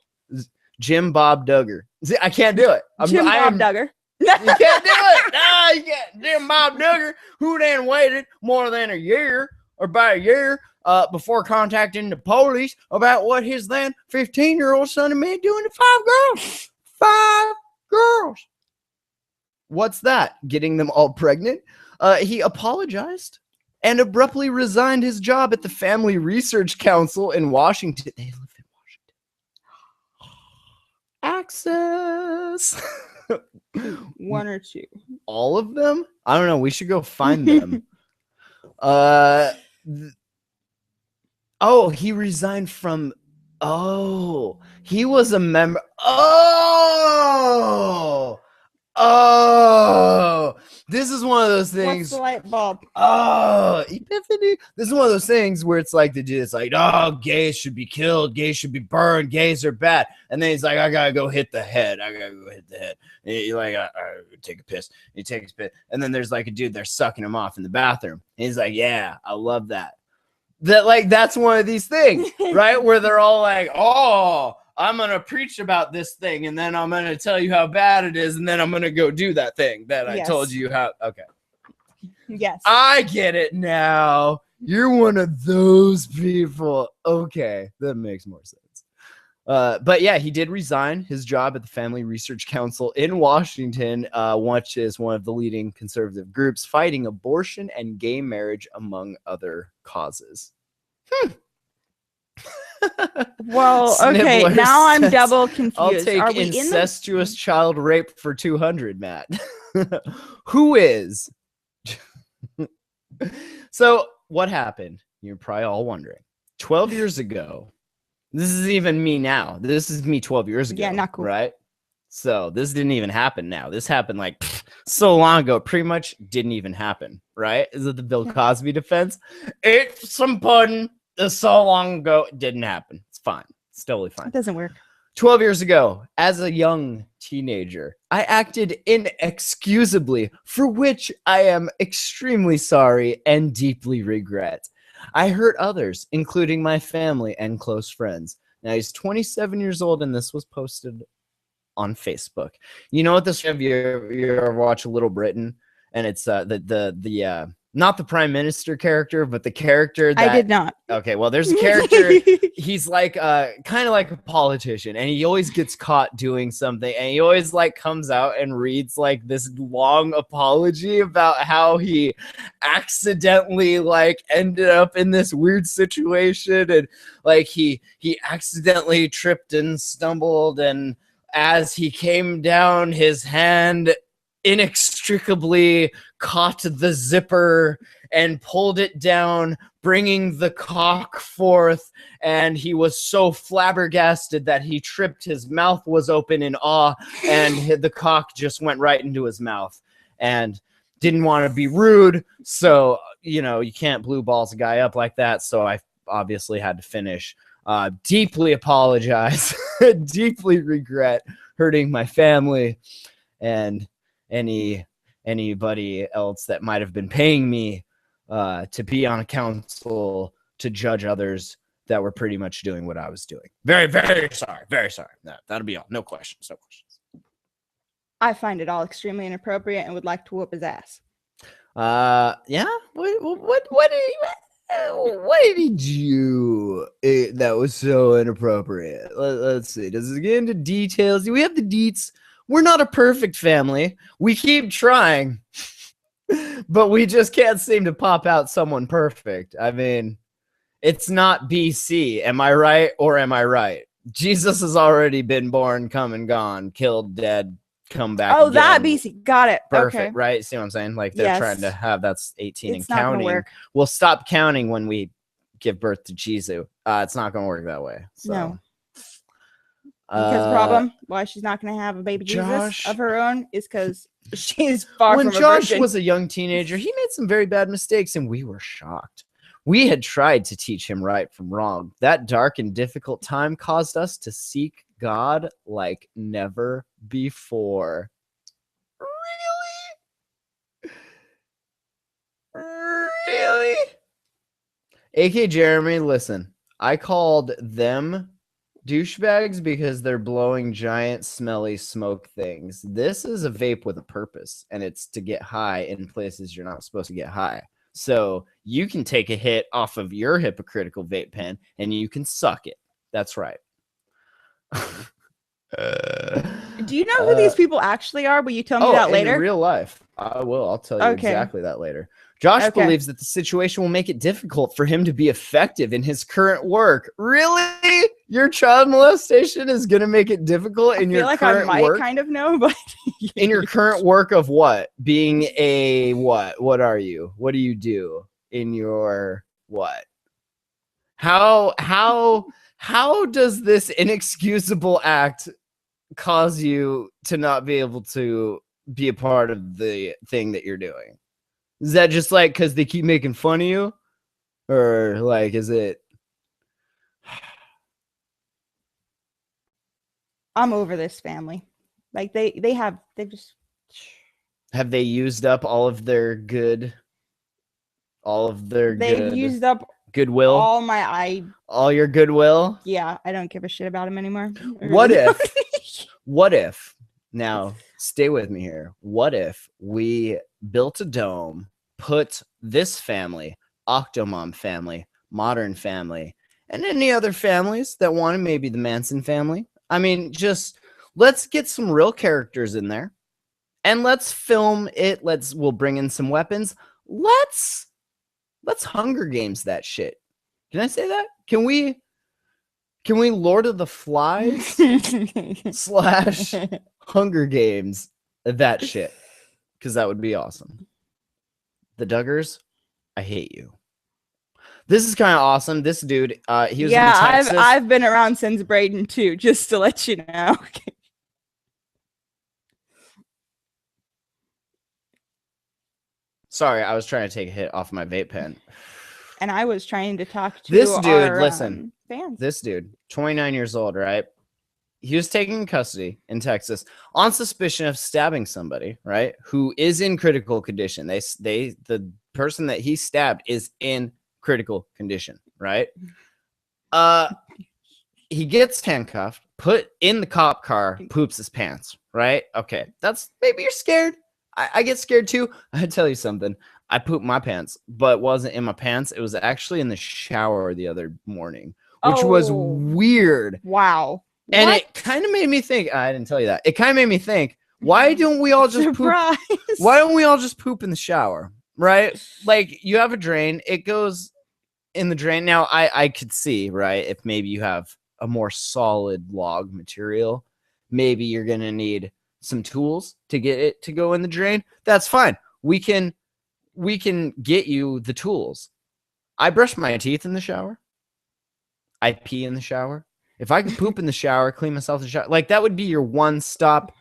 Jim Bob Duggar. See, I can't do it. Jim Bob Duggar. You can't do it. No, you can't. Jim Bob Duggar, who then waited more than a year or about a year before contacting the police about what his then 15-year-old son and me doing to 5 girls. 5 girls. What's that? Getting them all pregnant? He apologized and abruptly resigned his job at the Family Research Council in Washington. They live in Washington. Access. 1 or 2. All of them? I don't know. We should go find them. He resigned from. Oh, he was a member. Oh, this is one of those things. What's the light bulb? Oh, epiphany. This is one of those things where it's like it's like, oh, gays should be killed, gays should be burned, gays are bad. And then he's like, I gotta go hit the head. And you're like, I take a piss. He takes a piss. And then there's like a dude there sucking him off in the bathroom. And he's like, yeah, I love that. That's one of these things, right? Where they're all like, oh, I'm going to preach about this thing, and then I'm going to tell you how bad it is, and then I'm going to go do that thing that I told you how. Okay. Yes. I get it now. You're one of those people. Okay. That makes more sense. But yeah, he did resign his job at the Family Research Council in Washington, which is one of the leading conservative groups fighting abortion and gay marriage, among other causes. Well, okay, Snibbler now I'm says, double confused. I'll take Are we incestuous child rape for 200, Matt. Who is? So what happened? You're probably all wondering. 12 years ago, this is even me now. This is me 12 years ago. Yeah, not cool. Right? So this didn't even happen now. This happened like so long ago. Pretty much didn't even happen. Right? Is it the Bill Cosby defense? It's some pudding. So long ago, it didn't happen. It's fine. It's totally fine. It doesn't work. 12 years ago, as a young teenager, I acted inexcusably, for which I am extremely sorry and deeply regret. I hurt others, including my family and close friends. Now he's 27 years old, and this was posted on Facebook. You know what this? Have you ever watched Little Britain? And it's the not the prime minister character, but the character that I did not. Okay, well, there's a character. He's like kind of like a politician, and he always gets caught doing something, and he always like comes out and reads like this long apology about how he accidentally like ended up in this weird situation, and like he accidentally tripped and stumbled, and as he came down, his hand inextricably caught the zipper and pulled it down, bringing the cock forth, and he was so flabbergasted that he tripped. His mouth was open in awe, and the cock just went right into his mouth, and didn't want to be rude, so you know, you can't blue balls a guy up like that, so I obviously had to finish. Deeply apologize, deeply regret hurting my family and anybody else that might have been paying me to be on a council to judge others that were pretty much doing what I was doing. Very, very sorry. Very sorry. That'll be all. No questions. No questions. I find it all extremely inappropriate and would like to whoop his ass. Yeah. What did he do that was so inappropriate? Let's see. Does it get into details? Do we have the deets? We're not a perfect family. We keep trying, but we just can't seem to pop out someone perfect. I mean, it's not BC. Am I right or am I right? Jesus has already been born, come and gone, killed, dead, come back. Oh, again. that BC. Got it. Perfect, Okay. right? See what I'm saying? Like they're trying to have that's 18 It's and not gonna counting. work. We'll stop counting when we give birth to Jesus. It's not going to work that way. So. No. Because the problem why she's not going to have a baby Josh, Jesus of her own is because she's far when from a Josh virgin. was a young teenager, he made some very bad mistakes, and we were shocked. We had tried to teach him right from wrong. That dark and difficult time caused us to seek God like never before. Really? AK Jeremy, listen, I called them douchebags because they're blowing giant smelly smoke things. This is a vape with a purpose, and it's to get high in places you're not supposed to get high. So you can take a hit off of your hypocritical vape pen and you can suck it. That's right. Do you know who these people actually are? Will you tell me that later? In real life. I will. I'll tell you exactly that later. Josh believes that the situation will make it difficult for him to be effective in his current work. Really? Your child molestation is going to make it difficult in your current work? I might kind of know, but in your current work of what? Being a what? What are you? What do you do in your what? How does this inexcusable act cause you to not be able to be a part of the thing that you're doing? Is that just like because they keep making fun of you? Or like, is it? I'm over this family. Like they just. Have they used up all of their good? They've used up goodwill? All your goodwill? Yeah, I don't give a shit about them anymore. What if, now stay with me here. What if we built a dome, put this family, Octomom family, Modern family, and any other families that wanted, maybe the Manson family. I mean, just let's get some real characters in there and let's film it. We'll bring in some weapons. Let's Hunger Games that shit. Can I say that? Can we Lord of the Flies / Hunger Games that shit? Because that would be awesome. The Duggars, I hate you. This is kind of awesome. This dude, he was in Texas. I've been around since Braden too, just to let you know. Sorry, I was trying to take a hit off my vape pen. And I was trying to talk to this dude. our, listen, fans. This dude, 29 years old, right? he was taken in custody in Texas on suspicion of stabbing somebody, right? Who is in critical condition. The person that he stabbed is in critical condition, right? He gets handcuffed, put in the cop car, poops his pants, right? Okay, that's maybe you're scared. I get scared too. I tell you something. I pooped my pants, but it wasn't in my pants. It was actually in the shower the other morning, which was weird. Wow. And What? it kind of made me think. I didn't tell you that. It kind of made me think. Why don't we all just poop? Why don't we all just poop in the shower? Right? Like you have a drain. It goes in the drain. Now I could see, right, if maybe you have a more solid log material, maybe you're gonna need some tools to get it to go in the drain. That's fine. We can get you the tools. I brush my teeth in the shower. I pee in the shower. If I could poop in the shower, clean myself in the shower, like that would be your one-stop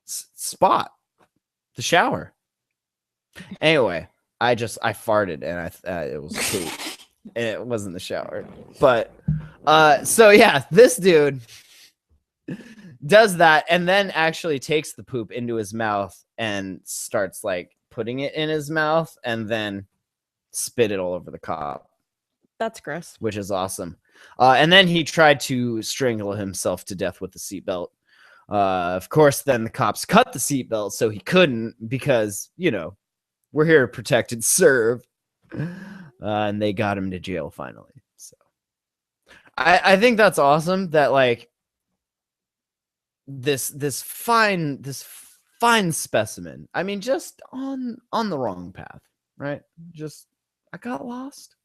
spot, the shower. Anyway, I farted and it was poop. And it wasn't the shower. But so yeah, this dude does that and then actually takes the poop into his mouth and starts like putting it in his mouth and then spit it all over the cop. That's gross. Which is awesome. And then he tried to strangle himself to death with the seatbelt. Of course, then the cops cut the seatbelt so he couldn't because, you know, we're here to protect and serve. And they got him to jail finally. So I think that's awesome that like this fine specimen. I mean, just on the wrong path, right? Just I got lost.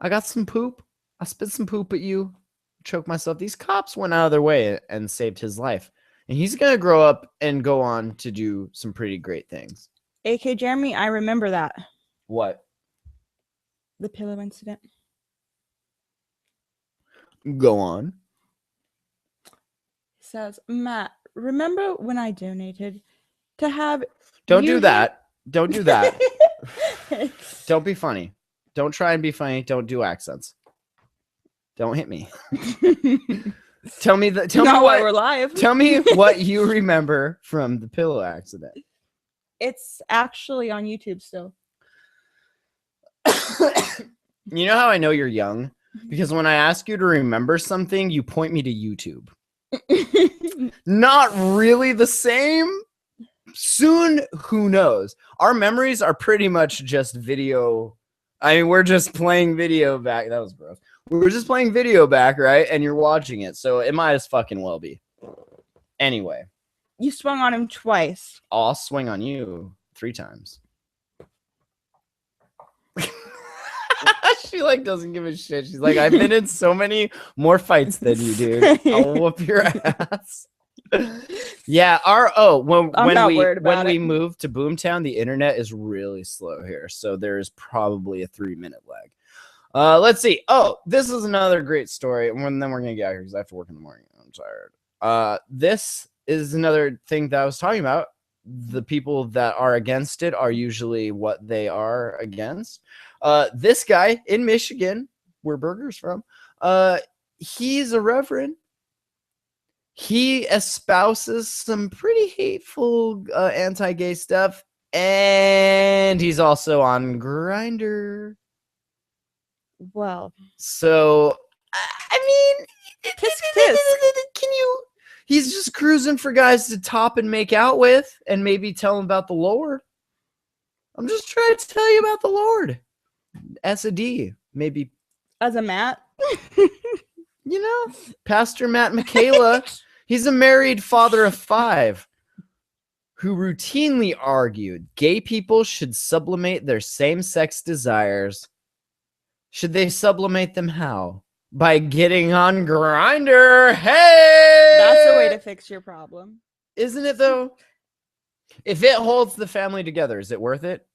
I got some poop. I spit some poop at you. Choke myself. These cops went out of their way and saved his life. And he's gonna grow up and go on to do some pretty great things. AK Jeremy, I remember that. What? The pillow incident. Go on. He says, Matt, remember when I donated to have Don't do that. Don't do that. Don't be funny. Don't try and be funny. Don't do accents. Don't hit me. Tell me why we're live. Tell me what you remember from the pillow accident. It's actually on YouTube still. You know how I know you're young? Because when I ask you to remember something, you point me to YouTube. Not really the same. Soon, who knows? Our memories are pretty much just video. I mean, we're just playing video back. That was gross. We're just playing video back, right? And you're watching it. So it might as fucking well be. Anyway. You swung on him twice. I'll swing on you 3 times. She like doesn't give a shit. She's like, I've been in so many more fights than you, dude. I'll whoop your ass. Yeah, when we moved to Boomtown, the internet is really slow here, so there's probably a 3-minute lag. Let's see. Oh, this is another great story, and then we're gonna get out here because I have to work in the morning. I'm tired. This is another thing that I was talking about. The people that are against it are usually what they are against. This guy in Michigan, where Burger's from, he's a reverend. He espouses some pretty hateful anti-gay stuff, and he's also on Grindr. Well, so I mean, kiss. Can you? He's just cruising for guys to top and make out with, and maybe tell them about the Lord. I'm just trying to tell you about the Lord. S.A.D. Maybe As a Matt. You know, Pastor Matt Michaela, he's a married father of 5 who routinely argued gay people should sublimate their same-sex desires. Should they sublimate them how? By getting on Grindr. Hey! That's the way to fix your problem. Isn't it, though? If it holds the family together, is it worth it?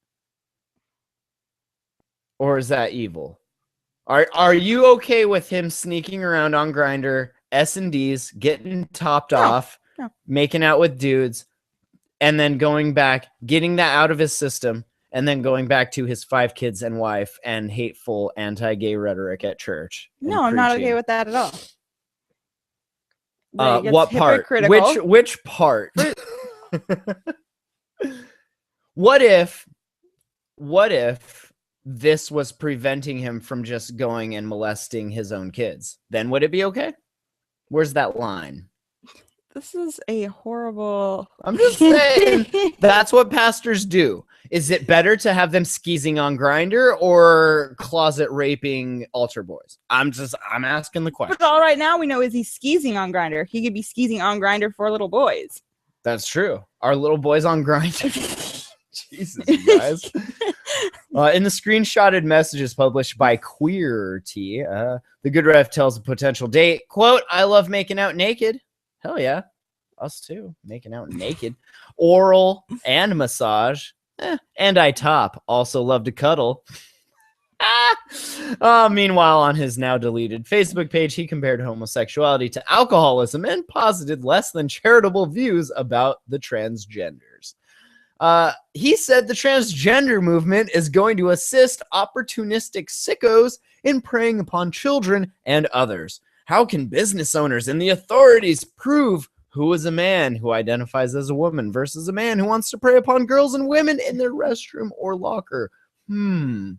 Or is that evil? Are you okay with him sneaking around on Grindr, S&Ds, getting topped off, making out with dudes, and then going back, getting that out of his system, and then going back to his 5 kids and wife and hateful anti-gay rhetoric at church? No, I'm not okay with that at all. That gets What part? hypocritical. Which part? What if this was preventing him from just going and molesting his own kids? Then would it be okay? Where's that line? This is a horrible. I'm just saying that's what pastors do. Is it better to have them skeezing on Grindr or closet raping altar boys? I'm asking the question. But all right now we know is he's skeezing on Grindr. He could be skeezing on Grindr for little boys. That's true. Are little boys on Grindr? Jesus, you guys. In the screenshotted messages published by Queer T, the good ref tells a potential date, quote, "I love making out naked." Hell yeah. Us too. Making out naked. Oral and massage. And I top. Also love to cuddle. Meanwhile, on his now deleted Facebook page, he compared homosexuality to alcoholism and posited less than charitable views about the transgenders. He said the transgender movement is going to assist opportunistic sickos in preying upon children and others. How can business owners and the authorities prove who is a man who identifies as a woman versus a man who wants to prey upon girls and women in their restroom or locker? You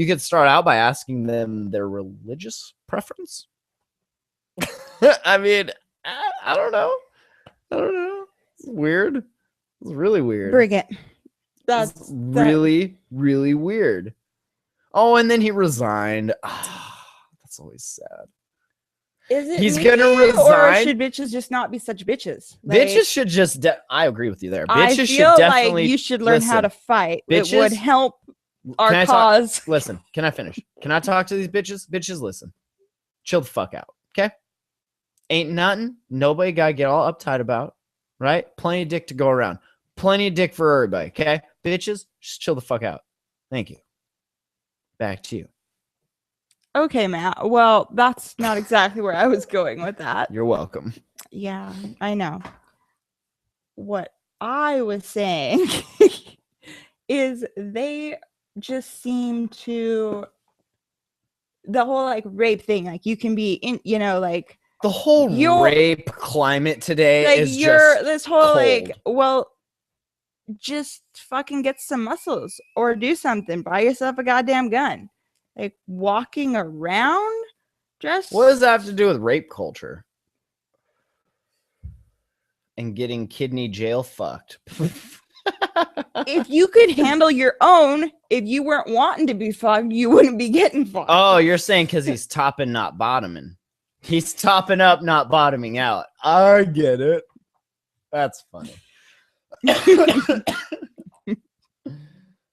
could start out by asking them their religious preference. I mean, I don't know. It's weird. It's really weird. Bring it. That's really weird. Oh, and then he resigned. That's always sad. Is it He's me, gonna or resign? should bitches just not be such bitches? Bitches should just. I agree with you there. I Bitches feel should definitely. like you should learn how to fight. Bitches, it would help our can I cause. Listen, can I finish? Can I talk to these bitches? Bitches, listen. Chill the fuck out, okay? Ain't nothing. Nobody gotta get all uptight about, right? Plenty of dick to go around. Plenty of dick for everybody, okay? Bitches, just chill the fuck out. Thank you. Back to you. Okay, Matt. Well, that's not exactly where I was going with that. You're welcome. Yeah, I know. What I was saying is they just seem to the whole like rape thing, like you can be in, like the whole rape climate today like is you're just this whole cold. Like, well, just fucking get some muscles or do something. Buy yourself a goddamn gun. Like walking around just what does that have to do with rape culture and getting kidney jail fucked? If you could handle your own, if you weren't wanting to be fucked, you wouldn't be getting fucked. Oh, you're saying because he's topping, not bottoming. He's topping up, not bottoming out. I get it. That's funny.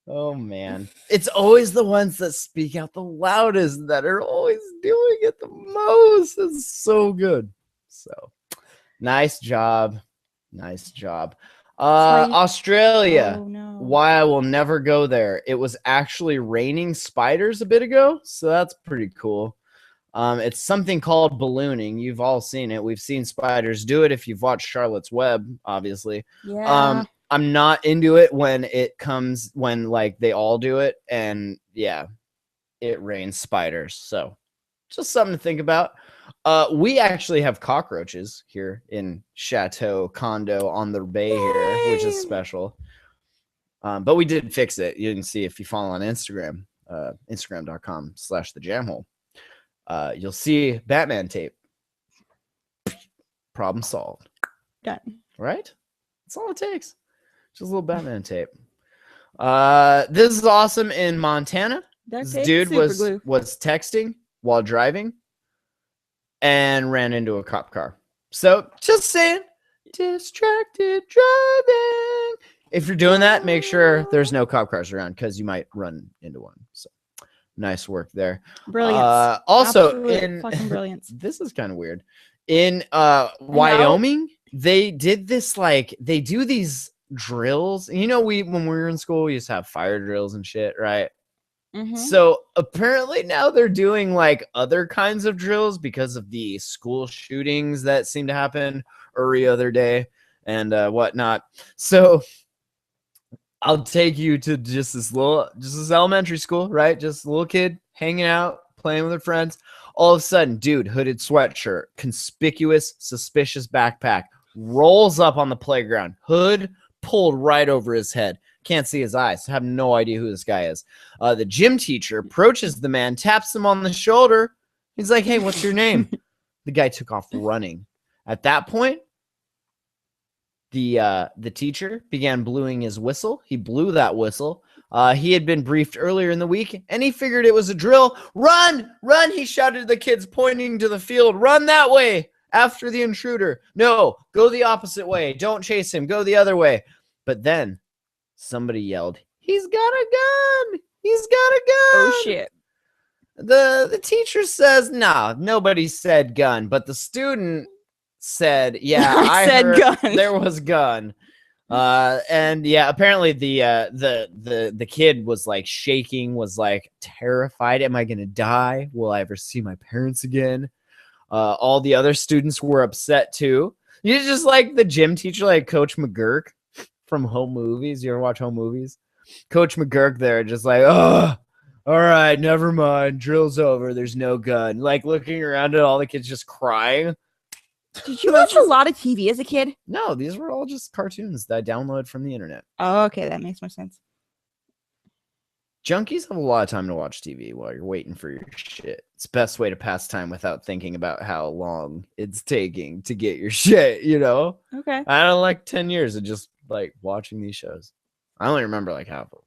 Oh, man. It's always the ones that speak out the loudest that are always doing it the most. It's so good. So, nice job. Nice job. Australia. Oh, no. Why I will never go there. It was actually raining spiders a bit ago, so that's pretty cool. It's something called ballooning. You've all seen it. We've seen spiders do it if you've watched Charlotte's Web, obviously. Yeah. I'm not into it when like they all do it, and yeah, it rains spiders. So just something to think about. We actually have cockroaches here in Chateau Condo on the bay here, which is special. But we did fix it. You can see if you follow on Instagram, Instagram.com/thejamhole. You'll see Batman tape. Problem solved. Done. Right? That's all it takes. Just a little Batman tape. This is awesome in Montana. This dude was texting while driving and ran into a cop car. So just saying, distracted driving. If you're doing that, make sure there's no cop cars around because you might run into one. So nice work there. Brilliance. Also, absolute fucking brilliance. This is kind of weird. In Wyoming, they did this they do these drills. When we were in school, we used to have fire drills and shit, right? Mm-hmm. So apparently now they're doing other kinds of drills because of the school shootings that seem to happen every other day and whatnot. So I'll take you to just this elementary school, right? Just a little kid hanging out, playing with her friends. All of a sudden, dude, hooded sweatshirt, conspicuous, suspicious backpack, rolls up on the playground. Hood pulled right over his head. Can't see his eyes. Have no idea who this guy is. The gym teacher approaches the man, taps him on the shoulder. He's like, hey, what's your name? The guy took off running. At that point, the teacher began blowing his whistle. He blew that whistle. He had been briefed earlier in the week, and he figured it was a drill. Run! Run! He shouted to the kids pointing to the field. Run that way after the intruder. No, go the opposite way. Don't chase him. Go the other way. But then somebody yelled, he's got a gun! He's got a gun! Oh, shit. The teacher says, no, nobody said gun, but the student said, yeah, I said heard gun. there was gun. And yeah, apparently the kid was like shaking, was like terrified. Am I gonna die? Will I ever see my parents again? All the other students were upset too. You just like the gym teacher, like Coach McGurk from Home Movies. You ever watch Home Movies? Coach McGurk there, just like, oh, all right, never mind. Drill's over. There's no gun. Like looking around at all the kids just crying. Did you watch a lot of TV as a kid? No, these were all just cartoons that I downloaded from the internet. Oh, okay. That makes more sense. Junkies have a lot of time to watch TV while you're waiting for your shit. It's the best way to pass time without thinking about how long it's taking to get your shit, you know? Okay. I don't like 10 years of just like watching these shows. I only remember like half of them,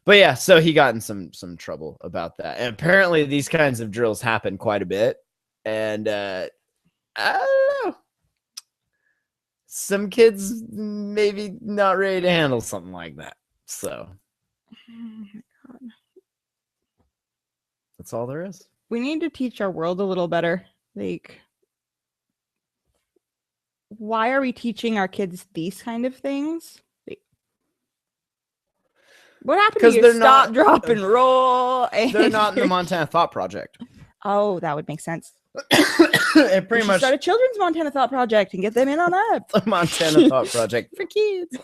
but yeah, so he got in some trouble about that. And apparently these kinds of drills happen quite a bit. And I don't know. Some kids maybe not ready to handle something like that. So Oh my God. that's all there is. We need to teach our world a little better. Like, why are we teaching our kids these kind of things? Like, what happened to 'Cause your they're stop, not- drop, and roll? They're not in the Montana Thought Project. Oh, that would make sense. It We pretty should much start a children's Montana Thought Project and get them in on that. the Montana Thought Project for kids.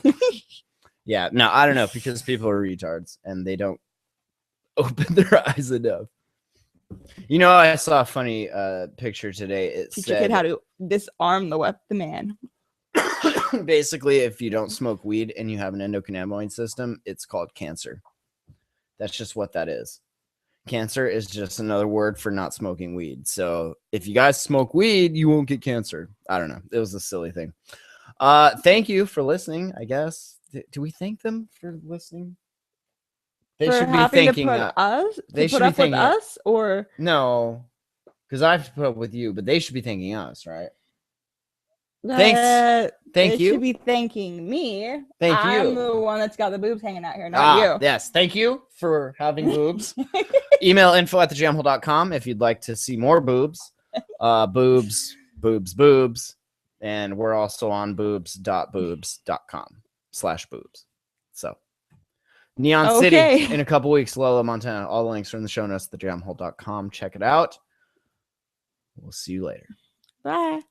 Yeah, no, I don't know, because people are retards and they don't open their eyes enough. You know, I saw a funny picture today. It Teach your said kid how to disarm the man. basically, if you don't smoke weed and you have an endocannabinoid system, it's called cancer. That's just what that is. Cancer is just another word for not smoking weed. So if you guys smoke weed, you won't get cancer. I don't know. It was a silly thing. Thank you for listening, I guess. Do we thank them for listening? They For should be having thanking to put us they to should put be up with thanking us, or No, because I have to put up with you, but they should be thanking us, right? Thanks. Thank they you. should be thanking me. Thank I'm you. the one that's got the boobs hanging out here, not you. Yes. Thank you for having boobs. Email info@thejamhole.com if you'd like to see more boobs. Boobs. And we're also on boobs.boobs.com/boobs. So Neon Okay. City in a couple weeks, Lola, Montana. All the links are in the show notes at thejamhole.com. Check it out. We'll see you later. Bye.